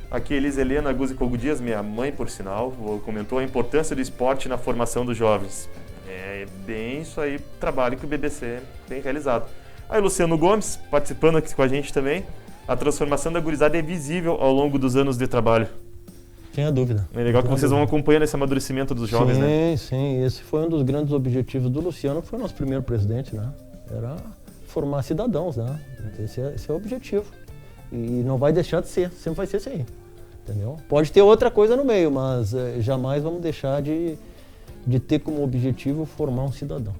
Aqui, Elis Helena Guzzi Cogo Dias, minha mãe, por sinal, comentou a importância do esporte na formação dos jovens. É bem isso aí, trabalho que o BBC tem realizado. Aí, Luciano Gomes, participando aqui com a gente também. A transformação da gurizada é visível ao longo dos anos de trabalho. Sem dúvida. É legal que vocês vão acompanhando esse amadurecimento dos jovens, né? Sim. Esse foi um dos grandes objetivos do Luciano, que foi o nosso primeiro presidente, né? Era formar cidadãos, né? Esse é o objetivo. E não vai deixar de ser, sempre vai ser isso aí. Entendeu? Pode ter outra coisa no meio, mas jamais vamos deixar de ter como objetivo formar um cidadão.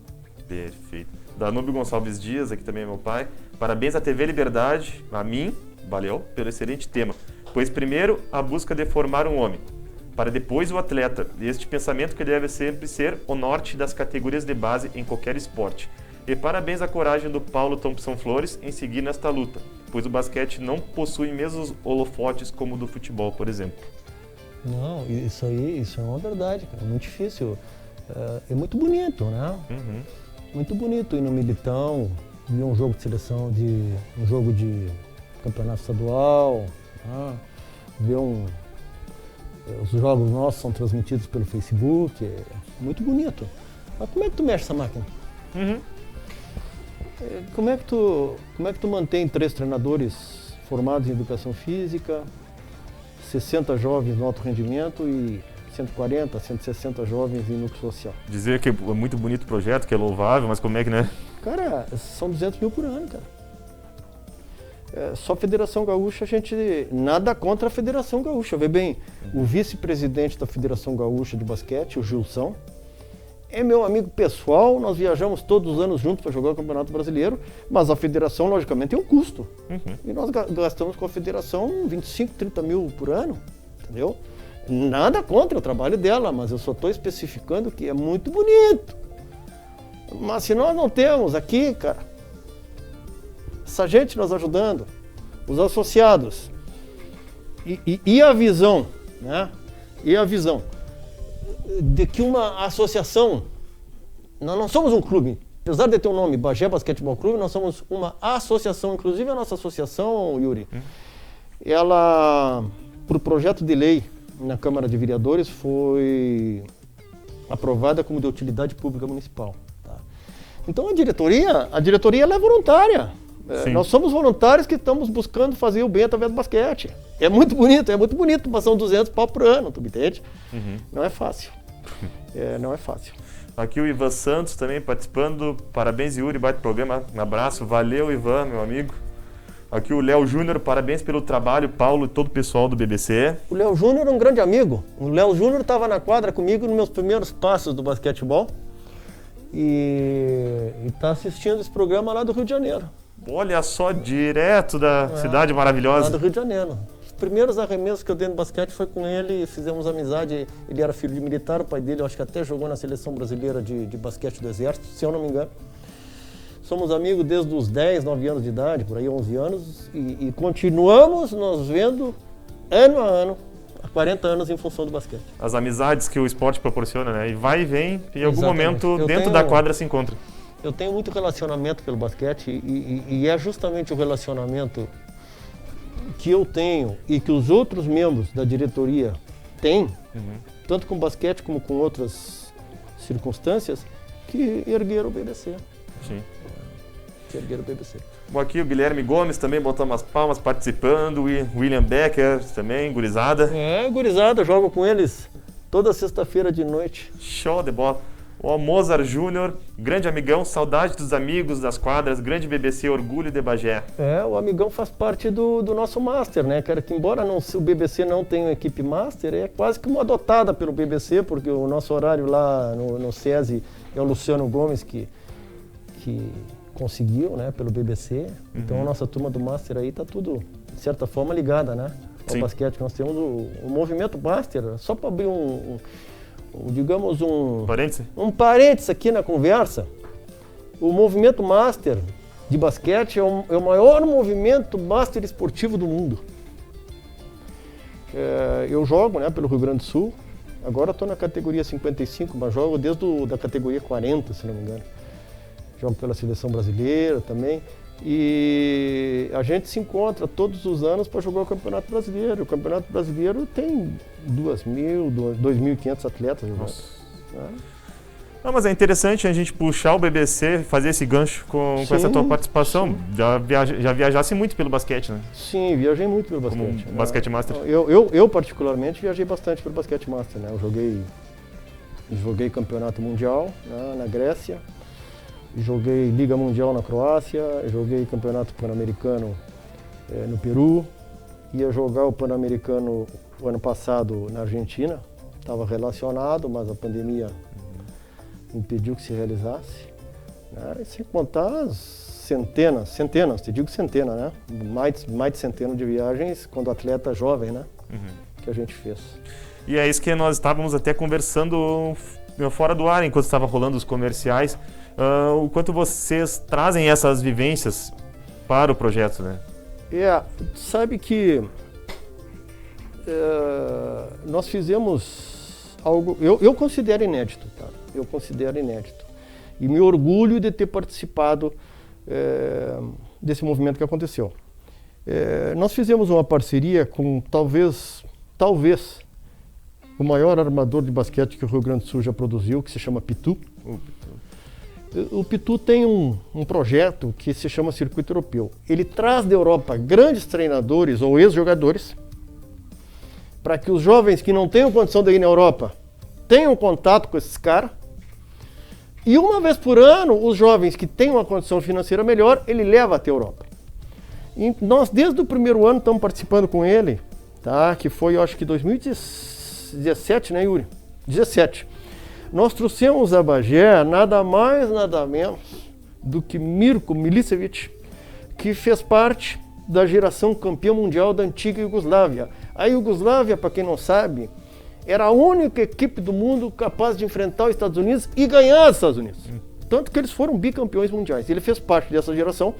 Perfeito. Danúbio Gonçalves Dias, aqui também é meu pai. Parabéns à TV Liberdade, a mim, valeu, pelo excelente tema. Pois primeiro, a busca de formar um homem, para depois o atleta. E este pensamento que deve sempre ser o norte das categorias de base em qualquer esporte. E parabéns à coragem do Paulo Thompson Flores em seguir nesta luta, pois o basquete não possui mesmos holofotes como o do futebol, por exemplo. Não, isso é uma verdade, cara. É muito difícil. É muito bonito, né? Uhum. Muito bonito ir no Militão, ver um jogo de seleção, um jogo de campeonato estadual, né? Ver os jogos nossos são transmitidos pelo Facebook, é muito bonito. Mas como é que tu mexe essa máquina? Uhum. Como é que tu mantém 3 treinadores formados em educação física, 60 jovens no alto rendimento e 140, 160 jovens em núcleo social? Dizer que é muito bonito o projeto, que é louvável, mas como é que, né? Cara, são 200 mil por ano, cara. Só a Federação Gaúcha, nada contra a Federação Gaúcha. Vê bem, o vice-presidente da Federação Gaúcha de Basquete, o Gilson, é meu amigo pessoal, nós viajamos todos os anos juntos para jogar o Campeonato Brasileiro, mas a federação, logicamente, tem um custo. Uhum. E nós gastamos com a federação 25, 30 mil por ano, entendeu? Nada contra o trabalho dela, mas eu só estou especificando que é muito bonito. Mas se nós não temos aqui, cara, essa gente nos ajudando, os associados, e a visão, né? E a visão de que uma associação, nós não somos um clube, apesar de ter um nome, Bagé Basquetebol Clube, nós somos uma associação, inclusive a nossa associação, Yuri, ela, por projeto de lei na Câmara de Vereadores, foi aprovada como de utilidade pública municipal. Tá? Então a diretoria ela é voluntária. Nós somos voluntários que estamos buscando fazer o bem através do basquete. É muito bonito, mas são 200 pau por ano, tu me entende? Uhum. Não é fácil. Não é fácil. Aqui o Ivan Santos também participando. Parabéns, Yuri, baita programa. Um abraço. Valeu, Ivan, meu amigo. Aqui o Léo Júnior, parabéns pelo trabalho, Paulo e todo o pessoal do BBC. O Léo Júnior é um grande amigo. O Léo Júnior estava na quadra comigo nos meus primeiros passos do basquetebol e está assistindo esse programa lá do Rio de Janeiro. Olha só, direto da cidade maravilhosa. Lá do Rio de Janeiro. Os primeiros arremessos que eu dei no basquete foi com ele, fizemos amizade. Ele era filho de militar, o pai dele eu acho que até jogou na seleção brasileira de basquete do Exército, se eu não me engano. Somos amigos desde os 10, 9 anos de idade, por aí 11 anos, e continuamos nos vendo ano a ano, há 40 anos em função do basquete. As amizades que o esporte proporciona, né? E vai e vem, e em algum Exatamente. momento dentro da quadra se encontra. Eu tenho muito relacionamento pelo basquete e é justamente o relacionamento que eu tenho e que os outros membros da diretoria têm, tanto com basquete como com outras circunstâncias, que ergueram o BBC. Sim. Que ergueram o BBC. Bom, aqui o Guilherme Gomes também botou umas palmas participando, e William Becker também, gurizada. Gurizada, jogo com eles toda sexta-feira de noite. Show de bola. O Mozart Júnior, grande amigão, saudade dos amigos, das quadras, grande BBC, orgulho de Bagé. O amigão faz parte do nosso Master, né, cara? Que embora o BBC não tenha uma equipe Master, é quase que uma adotada pelo BBC, porque o nosso horário lá no SESI é o Luciano Gomes que conseguiu, né, pelo BBC. Então a nossa turma do Master aí tá tudo, de certa forma, ligada, né, ao basquete. Nós temos o movimento Master, só para abrir digamos um parênteses aqui na conversa. O movimento Master de basquete é o maior movimento Master esportivo do mundo. Eu jogo, né, pelo Rio Grande do Sul. Agora estou na categoria 55, mas jogo desde da categoria 40, se não me engano. Jogo pela seleção brasileira também. E a gente se encontra todos os anos para jogar o Campeonato Brasileiro. O Campeonato Brasileiro tem 2.500 atletas jogando. Não, mas é interessante a gente puxar o BBC, fazer esse gancho com essa tua participação. Já viajasse muito pelo basquete, né? Sim, viajei muito pelo basquete. Como basquete master. Eu particularmente viajei bastante pelo basquete master, né? Eu joguei campeonato mundial, né, na Grécia. Joguei Liga Mundial na Croácia, joguei Campeonato Pan-Americano no Peru, ia jogar o Pan-Americano o ano passado na Argentina, estava relacionado, mas a pandemia impediu que se realizasse. Né? E sem contar centenas, te digo centenas, né? Mais de centenas de viagens quando atleta jovem, né? Que a gente fez. E é isso que nós estávamos até conversando fora do ar, enquanto estava rolando os comerciais. O quanto vocês trazem essas vivências para o projeto, né? Sabe que nós fizemos algo, eu considero inédito, tá? Eu considero inédito. E me orgulho de ter participado desse movimento que aconteceu. Nós fizemos uma parceria com talvez o maior armador de basquete que o Rio Grande do Sul já produziu, que se chama Pitu. O Pitu tem um projeto que se chama Circuito Europeu. Ele traz da Europa grandes treinadores ou ex-jogadores para que os jovens que não tenham condição de ir na Europa tenham contato com esses caras. E uma vez por ano, os jovens que têm uma condição financeira melhor, ele leva até a Europa. E nós, desde o primeiro ano, estamos participando com ele, tá? Que foi, eu acho que 2017, né, Yuri? 17. Nós trouxemos a Bagé nada mais, nada menos do que Mirko Milicevic, que fez parte da geração campeã mundial da antiga Iugoslávia. A Iugoslávia, para quem não sabe, era a única equipe do mundo capaz de enfrentar os Estados Unidos e ganhar os Estados Unidos. Tanto que eles foram bicampeões mundiais. Ele fez parte dessa geração.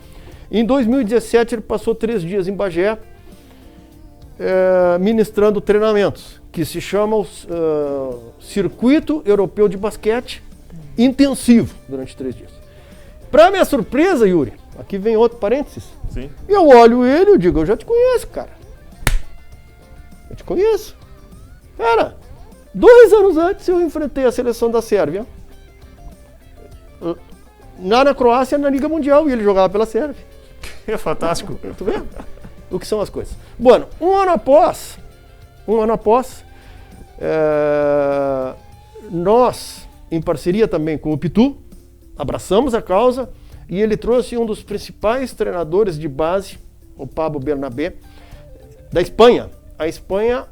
Em 2017, ele passou 3 dias em Bagé, ministrando treinamentos, que se chama Circuito Europeu de Basquete Intensivo, durante 3 dias. Para minha surpresa, Yuri, aqui vem outro parênteses. Sim. Eu olho ele e digo, eu já te conheço, cara. Eu te conheço. Cara, 2 anos antes eu enfrentei a seleção da Sérvia, na Croácia, na Liga Mundial, e ele jogava pela Sérvia. É fantástico. Tu vê? O que são as coisas. Bueno, um ano após, nós, em parceria também com o Pitu, abraçamos a causa e ele trouxe um dos principais treinadores de base, o Pablo Bernabé, da Espanha. A Espanha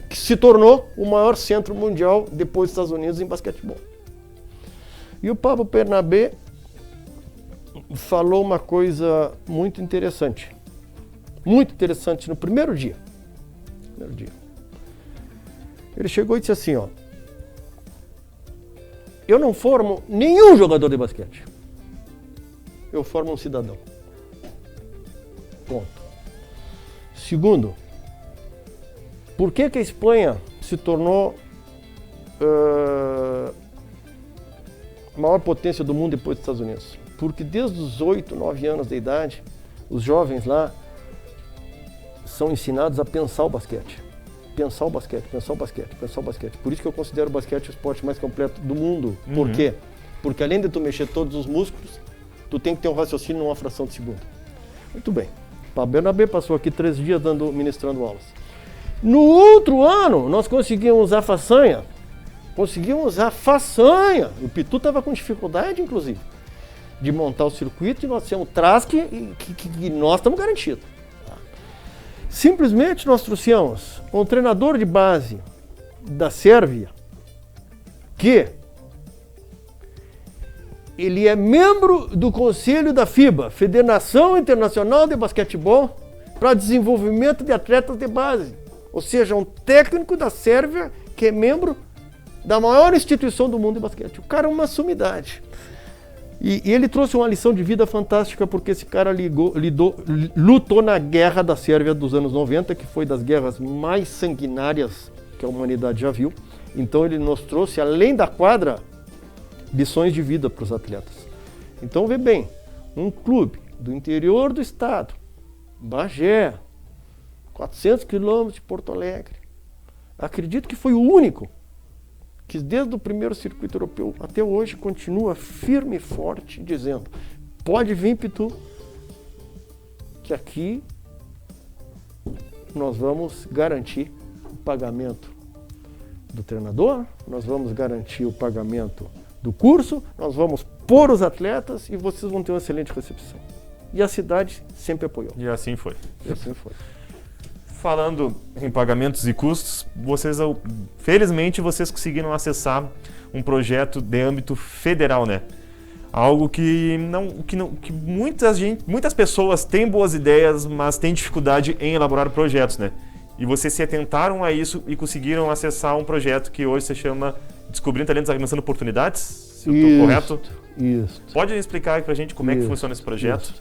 que se tornou o maior centro mundial depois dos Estados Unidos em basquetebol. E o Pablo Bernabé falou uma coisa muito interessante no primeiro dia. Ele chegou e disse assim, ó: eu não formo nenhum jogador de basquete, eu formo um cidadão. Ponto. Segundo, por que a Espanha se tornou a maior potência do mundo depois dos Estados Unidos? Porque desde os 8, 9 anos de idade, os jovens lá são ensinados a pensar o basquete. Pensar o basquete. Por isso que eu considero o basquete o esporte mais completo do mundo. Por quê? Porque além de tu mexer todos os músculos, tu tem que ter um raciocínio numa fração de segundo. Muito bem. Pablo Bernabé passou aqui 3 dias ministrando aulas. No outro ano, nós conseguimos a façanha, conseguimos a façanha. O Pitu estava com dificuldade, inclusive, de montar o circuito, e nós temos Trask que nós estamos garantidos. Simplesmente nós trouxemos um treinador de base da Sérvia, que ele é membro do conselho da FIBA, Federação Internacional de Basquetebol, para desenvolvimento de atletas de base. Ou seja, um técnico da Sérvia que é membro da maior instituição do mundo de basquete. O cara é uma sumidade. E ele trouxe uma lição de vida fantástica, porque esse cara lutou na guerra da Sérvia dos anos 90, que foi das guerras mais sanguinárias que a humanidade já viu. Então ele nos trouxe, além da quadra, lições de vida para os atletas. Então vê bem, um clube do interior do estado, Bagé, 400 quilômetros de Porto Alegre, acredito que foi o único que desde o primeiro circuito europeu até hoje continua firme e forte, dizendo: pode vir, Pitu, que aqui nós vamos garantir o pagamento do treinador, nós vamos garantir o pagamento do curso, nós vamos pôr os atletas e vocês vão ter uma excelente recepção. E a cidade sempre apoiou. E assim foi. E assim foi. Falando em pagamentos e custos, felizmente vocês conseguiram acessar um projeto de âmbito federal, né? Algo que muitas pessoas têm boas ideias, mas têm dificuldade em elaborar projetos, né? E vocês se atentaram a isso e conseguiram acessar um projeto que hoje se chama Descobrindo Talentos, Arremessando Oportunidades, se eu estou correto? Isso. Pode explicar aí pra gente como é que funciona esse projeto?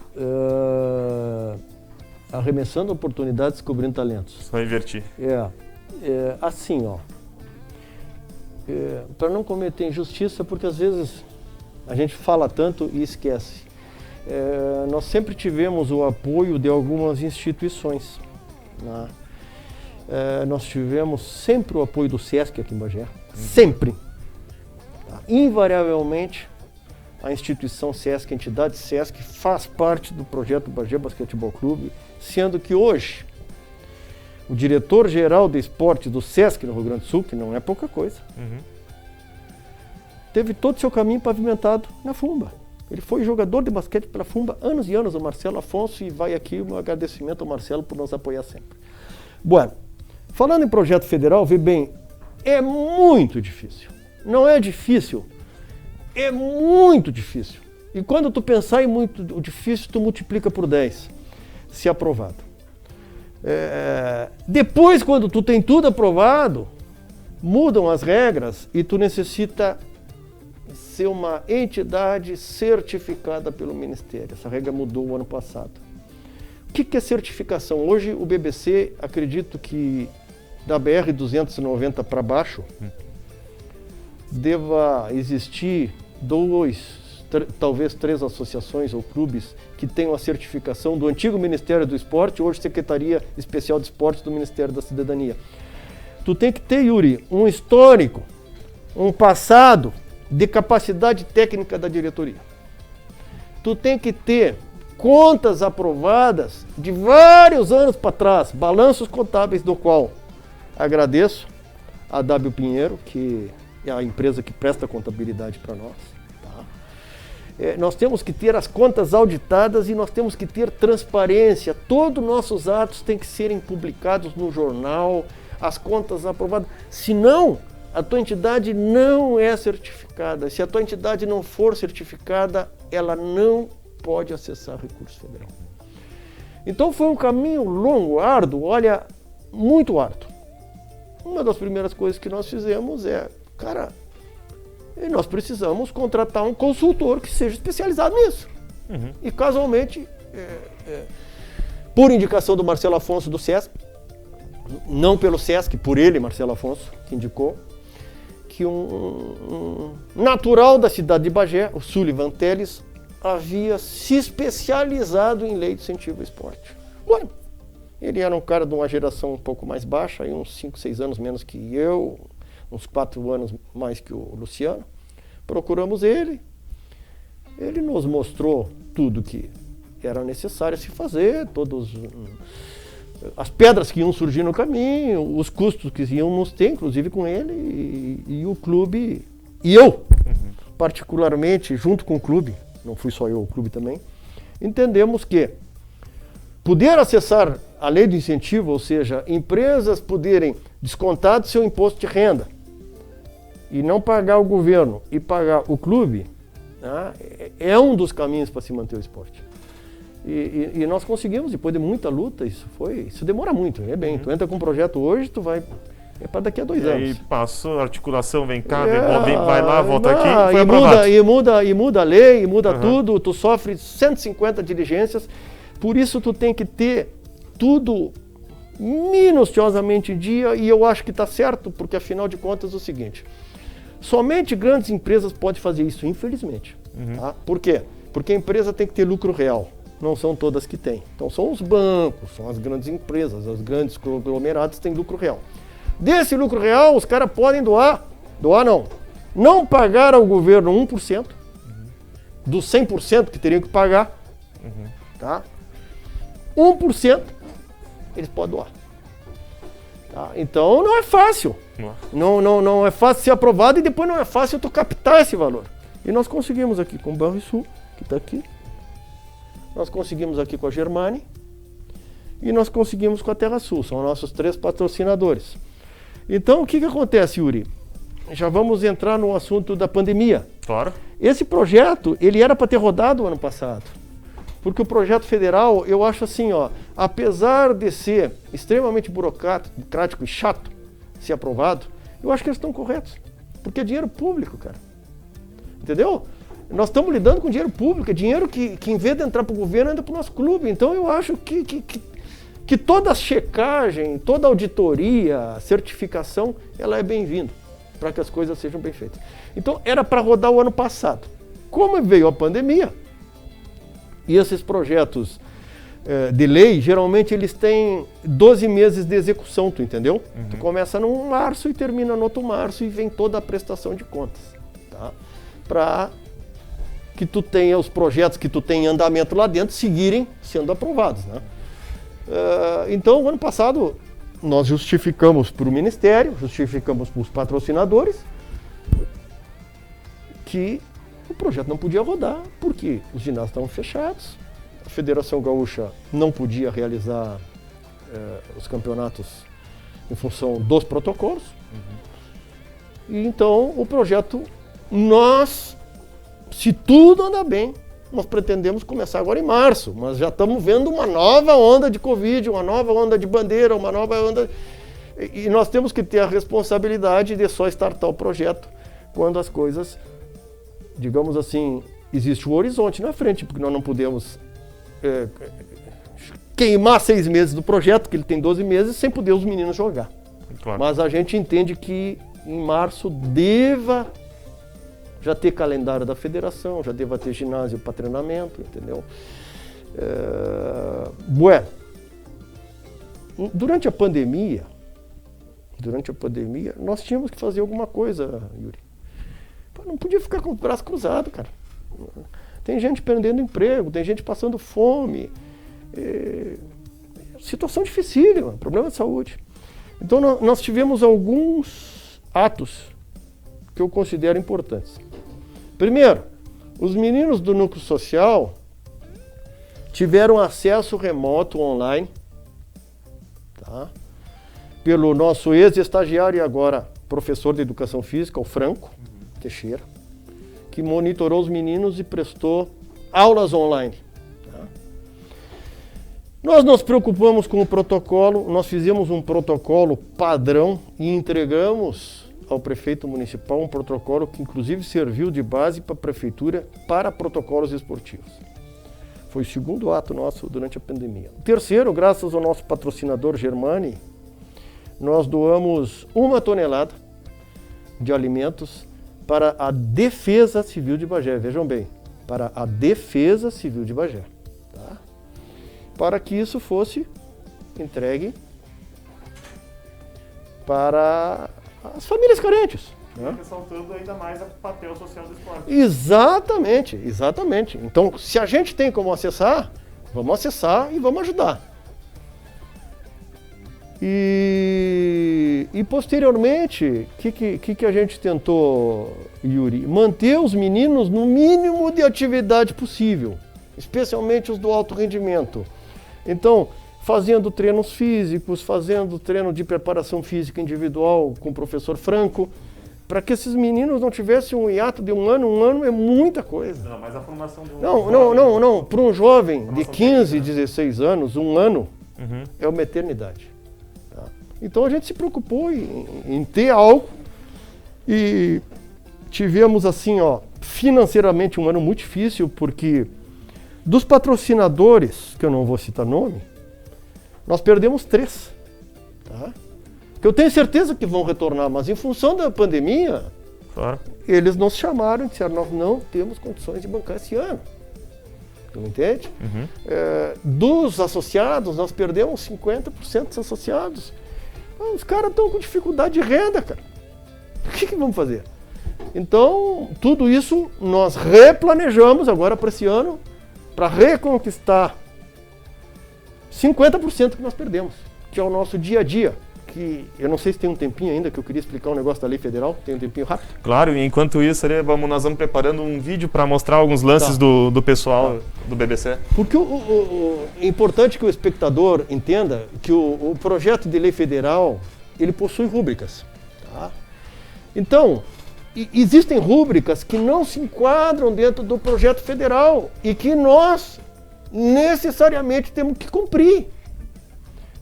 Arremessando Oportunidades, Descobrindo Talentos. Só invertir. Assim, ó. Para não cometer injustiça, porque às vezes a gente fala tanto e esquece. Nós sempre tivemos o apoio de algumas instituições, né? Nós tivemos sempre o apoio do SESC aqui em Bagé. Sempre. Invariavelmente, a instituição SESC, a entidade SESC, faz parte do projeto Bagé Basquetebol Clube, sendo que hoje o diretor-geral de esporte do SESC no Rio Grande do Sul, que não é pouca coisa, teve todo o seu caminho pavimentado na FUMBA. Ele foi jogador de basquete pela FUMBA anos e anos, o Marcelo Afonso, e vai aqui o meu agradecimento ao Marcelo por nos apoiar sempre. Bueno, falando em projeto federal, vê bem, é muito difícil. Não é difícil, é muito difícil. E quando tu pensar em muito difícil, tu multiplica por 10, se aprovado. Depois, quando tu tem tudo aprovado, mudam as regras e tu necessita ser uma entidade certificada pelo Ministério. Essa regra mudou o ano passado. O que é certificação? Hoje o BBC, acredito que da BR-290 para baixo, deva existir talvez 3 associações ou clubes que tenham a certificação do antigo Ministério do Esporte, hoje Secretaria Especial de Esportes do Ministério da Cidadania. Tu tem que ter, Yuri, um histórico, um passado de capacidade técnica da diretoria. Tu tem que ter contas aprovadas de vários anos para trás, balanços contábeis, do qual agradeço a W Pinheiro, que é a empresa que presta contabilidade para nós. Tá? Nós temos que ter as contas auditadas e nós temos que ter transparência. Todos os nossos atos têm que serem publicados no jornal, as contas aprovadas. Senão, a tua entidade não é certificada. Se a tua entidade não for certificada, ela não pode acessar recurso federal. Então foi um caminho longo, árduo, olha, muito árduo. Uma das primeiras coisas que nós fizemos nós precisamos contratar um consultor que seja especializado nisso. E casualmente, por indicação do Marcelo Afonso do SESC, não pelo SESC, por ele, Marcelo Afonso, que indicou, que um natural da cidade de Bagé, o Sullivan Teles, havia se especializado em lei de incentivo ao esporte. Bom, ele era um cara de uma geração um pouco mais baixa, aí uns 5, 6 anos menos que eu, uns 4 anos mais que o Luciano. Procuramos ele, ele nos mostrou tudo que era necessário se fazer, as pedras que iam surgir no caminho, os custos que íamos ter, inclusive com ele e o clube, e eu, particularmente, junto com o clube, não fui só eu, o clube também, entendemos que poder acessar a lei do incentivo, ou seja, empresas poderem descontar do seu imposto de renda e não pagar o governo e pagar o clube, né, é um dos caminhos para se manter o esporte. E nós conseguimos, depois de muita luta, isso demora muito, é bem. Tu entra com um projeto hoje, tu vai, é para daqui a 2 anos. E aí passou, articulação, vem cá, vai lá, volta aqui, foi e aprovado. muda a lei, muda tudo, tu sofre 150 diligências, por isso tu tem que ter tudo minuciosamente em dia, e eu acho que está certo, porque afinal de contas é o seguinte, somente grandes empresas podem fazer isso, infelizmente. Tá? Por quê? Porque a empresa tem que ter lucro real. Não são todas que têm. Então são os bancos, são as grandes empresas, os grandes conglomerados têm lucro real. Desse lucro real, os caras podem doar não pagar ao governo 1% dos 100% que teriam que pagar, tá? 1% eles podem doar. Tá? Então não é fácil. Não é fácil ser aprovado e depois não é fácil tu captar esse valor. E nós conseguimos aqui com o Banrisul, que está aqui. Nós conseguimos aqui com a Germani e nós conseguimos com a TerraSul, são nossos 3 patrocinadores. Então, o que acontece, Yuri? Já vamos entrar no assunto da pandemia. Claro. Esse projeto, ele era para ter rodado o ano passado, porque o projeto federal, eu acho assim, ó, apesar de ser extremamente burocrático e chato ser aprovado, eu acho que eles estão corretos, porque é dinheiro público, cara. Entendeu? Nós estamos lidando com dinheiro público, é dinheiro que em vez de entrar para o governo, entra para o nosso clube. Então eu acho que toda checagem, toda auditoria, certificação, ela é bem-vinda para que as coisas sejam bem feitas. Então era para rodar o ano passado. Como veio a pandemia, e esses projetos de lei, geralmente eles têm 12 meses de execução, tu entendeu? Tu começa no março e termina no outro março e vem toda a prestação de contas. Tá? Para que tu tenha os projetos que tu tem em andamento lá dentro seguirem sendo aprovados, né? Então, o ano passado, nós justificamos para o Ministério, justificamos para os patrocinadores que o projeto não podia rodar porque os ginásios estavam fechados, a Federação Gaúcha não podia realizar os campeonatos em função dos protocolos. E então, o projeto, se tudo andar bem, nós pretendemos começar agora em março, mas já estamos vendo uma nova onda de Covid, uma nova onda de bandeira, uma nova onda... E nós temos que ter a responsabilidade de só startar o projeto quando as coisas, digamos assim, existe um horizonte na frente, porque nós não podemos queimar 6 meses do projeto, que ele tem 12 meses, sem poder os meninos jogar. Claro. Mas a gente entende que em março deva já ter calendário da federação, já deva ter ginásio para treinamento, entendeu? Bueno, durante a pandemia, nós tínhamos que fazer alguma coisa, Yuri. Não podia ficar com o braço cruzado, cara. Tem gente perdendo emprego, tem gente passando fome. Situação dificílima, problema de saúde. Então nós tivemos alguns atos que eu considero importantes. Primeiro, os meninos do núcleo social tiveram acesso remoto online, tá? Pelo nosso ex-estagiário e agora professor de educação física, o Franco Teixeira, que monitorou os meninos e prestou aulas online. Tá? Nós nos preocupamos com o protocolo, nós fizemos um protocolo padrão e entregamos ao prefeito municipal um protocolo que inclusive serviu de base para a prefeitura para protocolos esportivos. Foi o segundo ato nosso durante a pandemia. O terceiro, graças ao nosso patrocinador Germani, nós doamos 1 tonelada de alimentos para a Defesa Civil de Bagé. Vejam bem, para a Defesa Civil de Bagé. Tá? Para que isso fosse entregue para as famílias carentes. Né? Ressaltando ainda mais o papel social do esporte. Exatamente. Então, se a gente tem como acessar, vamos acessar e vamos ajudar. E posteriormente, o que a gente tentou, Yuri? Manter os meninos no mínimo de atividade possível, especialmente os do alto rendimento. Então, fazendo treinos físicos, fazendo treino de preparação física individual com o professor Franco, para que esses meninos não tivessem um hiato de um ano é muita coisa. Não, mas a formação de um Não. Para um jovem de 15, 16 anos, um ano é uma eternidade. Tá? Então a gente se preocupou em ter algo e tivemos assim, ó, financeiramente um ano muito difícil, porque dos patrocinadores, que eu não vou citar nome, nós perdemos 3. Tá? Que eu tenho certeza que vão retornar, mas em função da pandemia, claro, eles nos chamaram e disseram, nós não temos condições de bancar esse ano. Tu me entende? Dos associados, nós perdemos 50% dos associados. Então, os caras estão com dificuldade de renda, cara. O que vamos fazer? Então, tudo isso nós replanejamos agora para esse ano, para reconquistar 50% que nós perdemos, que é o nosso dia a dia. Que eu não sei se tem um tempinho ainda que eu queria explicar um negócio da lei federal. Tem um tempinho rápido? Claro, e enquanto isso, nós vamos preparando um vídeo para mostrar alguns lances do pessoal do BBC. Porque é importante que o espectador entenda que o projeto de lei federal, ele possui rúbricas. Tá? Então, existem rúbricas que não se enquadram dentro do projeto federal e que nós necessariamente temos que cumprir.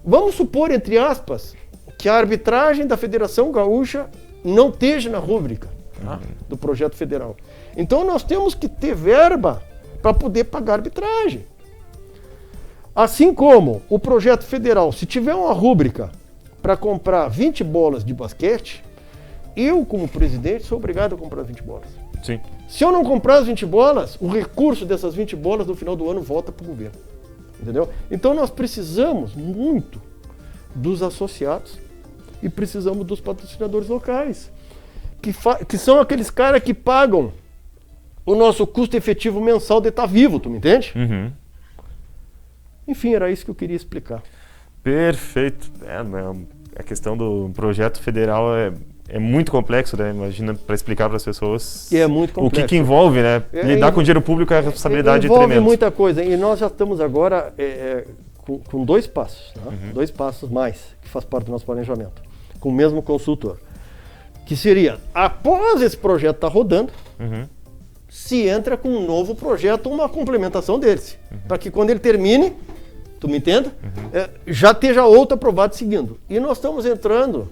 Vamos supor, entre aspas, que a arbitragem da Federação Gaúcha não esteja na rúbrica do projeto federal. Então nós temos que ter verba para poder pagar a arbitragem. Assim como o projeto federal, se tiver uma rúbrica para comprar 20 bolas de basquete, eu, como presidente, sou obrigado a comprar 20 bolas. Sim. Se eu não comprar as 20 bolas, o recurso dessas 20 bolas no final do ano volta para o governo. Entendeu? Então nós precisamos muito dos associados e precisamos dos patrocinadores locais, que são aqueles caras que pagam o nosso custo efetivo mensal de estar vivo, tu me entende? Enfim, era isso que eu queria explicar. Perfeito. A questão do projeto federal é muito complexo, né? Imagina, para explicar para as pessoas é muito complexo. O que envolve, né? Lidar com dinheiro público é a responsabilidade tremenda. Envolve muita coisa. E nós já estamos agora com 2 passos, tá? 2 passos mais, que faz parte do nosso planejamento, com o mesmo consultor. Que seria, após esse projeto estar rodando, se entra com um novo projeto, uma complementação desse. Para que quando ele termine, tu me entende? Já esteja outro aprovado seguindo. E nós estamos entrando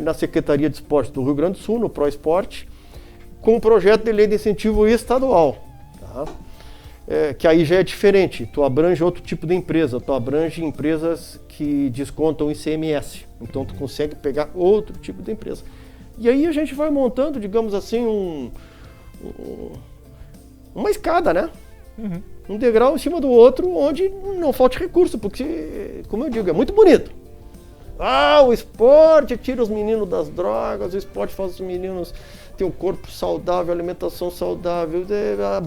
na Secretaria de Esporte do Rio Grande do Sul, no ProEsporte, com um projeto de lei de incentivo estadual. Tá? Que aí já é diferente, tu abrange outro tipo de empresa, tu abrange empresas que descontam ICMS, então tu consegue pegar outro tipo de empresa. E aí a gente vai montando, digamos assim, uma escada, né? Um degrau em cima do outro, onde não falte recurso, porque, como eu digo, é muito bonito. O esporte tira os meninos das drogas, o esporte faz os meninos ter um corpo saudável, alimentação saudável,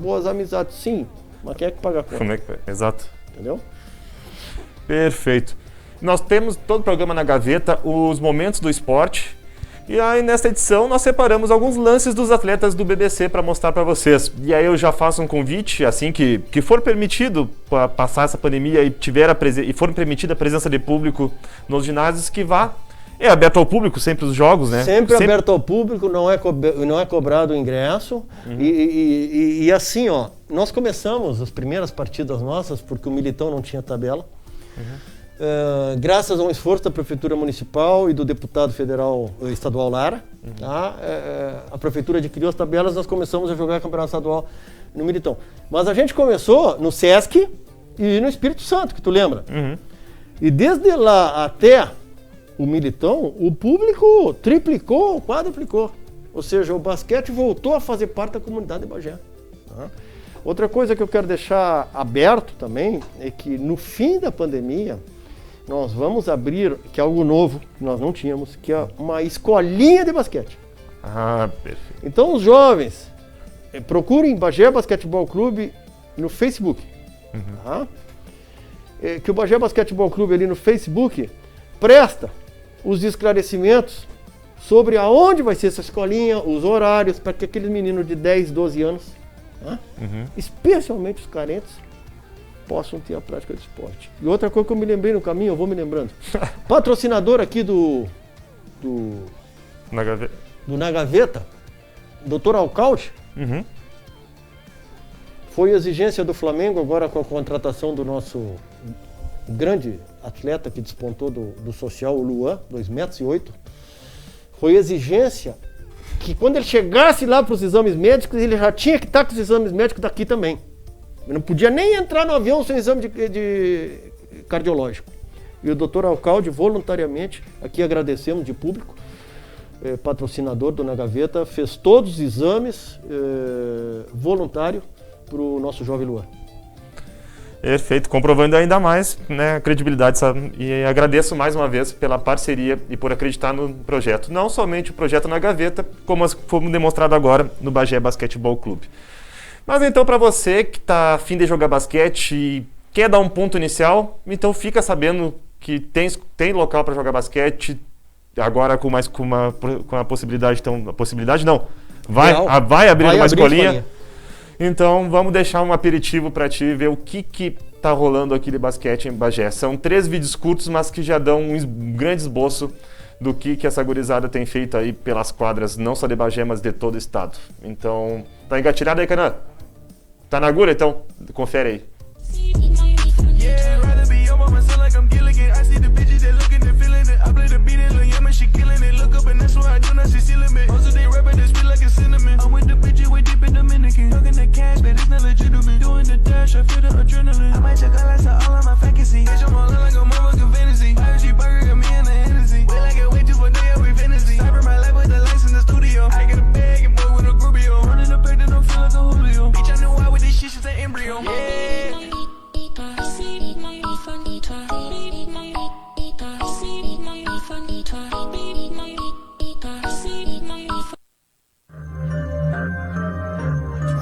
boas amizades. Sim, mas quem é que paga a conta? Exato. Entendeu? Perfeito. Nós temos todo o programa na gaveta, os momentos do esporte. E aí, nesta edição, nós separamos alguns lances dos atletas do BBC para mostrar para vocês. E aí eu já faço um convite, assim que for permitido passar essa pandemia e for permitida a presença de público nos ginásios, que vá. É aberto ao público sempre os jogos, né? Sempre aberto ao público, não é cobrado o ingresso. E assim, ó, nós começamos as primeiras partidas nossas porque o Militão não tinha tabela. Graças a um esforço da Prefeitura Municipal e do deputado estadual Lara, tá? A Prefeitura adquiriu as tabelas, nós começamos a jogar campeonato estadual no Militão. Mas a gente começou no Sesc e no Espírito Santo, que tu lembra? E desde lá até o Militão, o público triplicou, quadruplicou. Ou seja, o basquete voltou a fazer parte da comunidade de Bagé. Tá? Outra coisa que eu quero deixar aberto também é que no fim da pandemia, nós vamos abrir, que é algo novo, que nós não tínhamos, que é uma escolinha de basquete. Perfeito. Então os jovens, procurem Bagé Basquetebol Clube no Facebook. Tá? Que o Bagé Basquetebol Clube ali no Facebook presta os esclarecimentos sobre aonde vai ser essa escolinha, os horários, para que aqueles meninos de 10, 12 anos, né, especialmente os carentes, possam ter a prática de esporte. E outra coisa que eu me lembrei no caminho, eu vou me lembrando. Patrocinador aqui do Na Gaveta, Dr. Alcalde, foi exigência do Flamengo, agora com a contratação do nosso grande atleta que despontou do social, o Luan, 2,8 metros, foi exigência que quando ele chegasse lá para os exames médicos, ele já tinha que estar com os exames médicos daqui também. Ele não podia nem entrar no avião sem exame de cardiológico. E o doutor Alcalde, voluntariamente, aqui agradecemos de público, patrocinador do Na Gaveta, fez todos os exames voluntário para o nosso jovem Luan. Perfeito, comprovando ainda mais, né, a credibilidade, sabe? E agradeço mais uma vez pela parceria e por acreditar no projeto. Não somente o projeto Na Gaveta, como foi demonstrado agora no Bagé Basquetebol Clube. Mas então, para você que está a fim de jogar basquete e quer dar um ponto inicial, então fica sabendo que tem local para jogar basquete, agora com a possibilidade, então, a possibilidade não, vai abrir uma escolinha. Então vamos deixar um aperitivo para ti ver o que tá rolando aqui de basquete em Bagé. São 3 vídeos curtos, mas que já dão um grande esboço do que essa gurizada tem feito aí pelas quadras, não só de Bagé, mas de todo o estado. Então, tá engatilhado aí, Canan? Tá na agulha? Então, confere aí.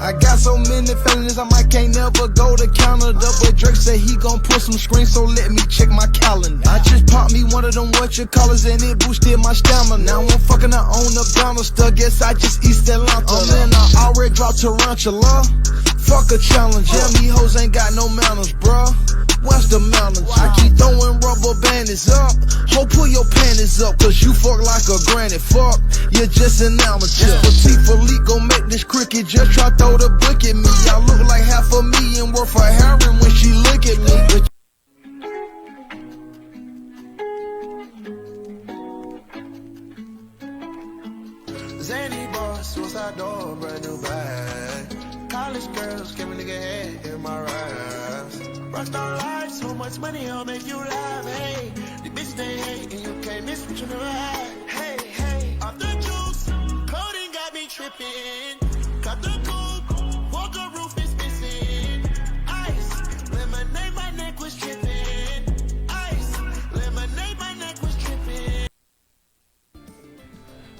I got so many feelings, I might can't never go to Canada, but Drake said he gon' put some screens, so let me check my calendar. I just popped me one of them whatchamacallits and it boosted my stamina. Now I'm fucking her on the banister, guess I just East Atlanta. Man, I already dropped Tarantula, fuck a challenge. Yeah, me hoes ain't got no manners, bruh. What's the mountains? I keep throwing rubber bandits up. Ho, pull your panties up, cause you fuck like a granny. Fuck, you're just an amateur. Petite Philippe gon' make this cricket, just try throw the book at me. I look like $500,000 worth of heroin when she look at me. Zany boss, suicide door, brand new bag. College girls, give a nigga head in my raps. Rockstar life, so much money, I'll make you laugh. Hey, the bitch they hate, and you can't miss what you never had. Hey, hey, off the juice, coding got me tripping. Cut the coupe, walker roof is missing. Ice, lemonade, my neck was tripping. Ice, lemonade, my neck was tripping.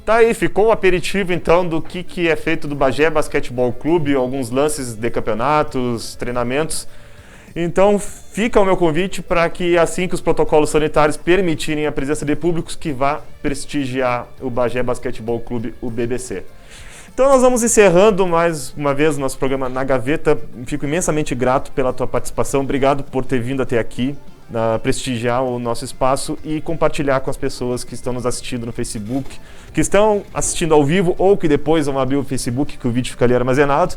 Tá aí, ficou o aperitivo então do que é feito do Bagé Basquetebol Clube, alguns lances de campeonatos, treinamentos. Então fica o meu convite para que assim que os protocolos sanitários permitirem a presença de públicos, que vá prestigiar o Bagé Basquetebol Clube, o BBC. Então nós vamos encerrando mais uma vez o nosso programa Na Gaveta. Fico imensamente grato pela tua participação, obrigado por ter vindo até aqui, prestigiar o nosso espaço e compartilhar com as pessoas que estão nos assistindo no Facebook, que estão assistindo ao vivo ou que depois vão abrir o Facebook, que o vídeo fica ali armazenado,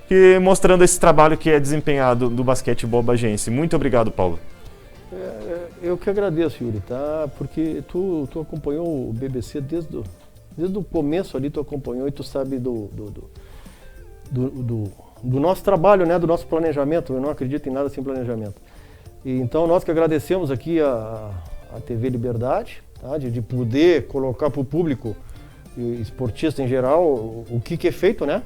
e mostrando esse trabalho que é desempenhado do basquetebol bagense. Muito obrigado, Paulo. Eu que agradeço, Yuri, tá? Porque tu acompanhou o BBC desde o começo ali, tu acompanhou e tu sabe do nosso trabalho, né? Do nosso planejamento. Eu não acredito em nada sem planejamento. E então nós que agradecemos aqui a TV Liberdade, tá? de poder colocar para o público esportista em geral o que é feito, né?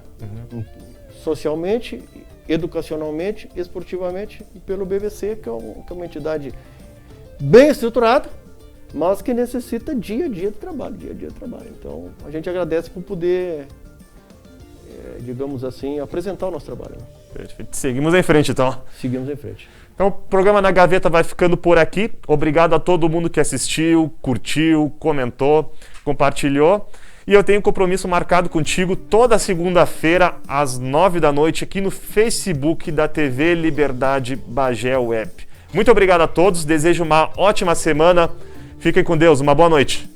Socialmente, educacionalmente, esportivamente, pelo BBC, que é uma entidade bem estruturada, mas que necessita dia a dia de trabalho, Então, a gente agradece por poder, digamos assim, apresentar o nosso trabalho, né? Perfeito. Seguimos em frente, então. Seguimos em frente. Então, o programa Na Gaveta vai ficando por aqui. Obrigado a todo mundo que assistiu, curtiu, comentou, compartilhou. E eu tenho um compromisso marcado contigo toda segunda-feira, às 9 da noite, aqui no Facebook da TV Liberdade Bagé Web. Muito obrigado a todos, desejo uma ótima semana. Fiquem com Deus, uma boa noite.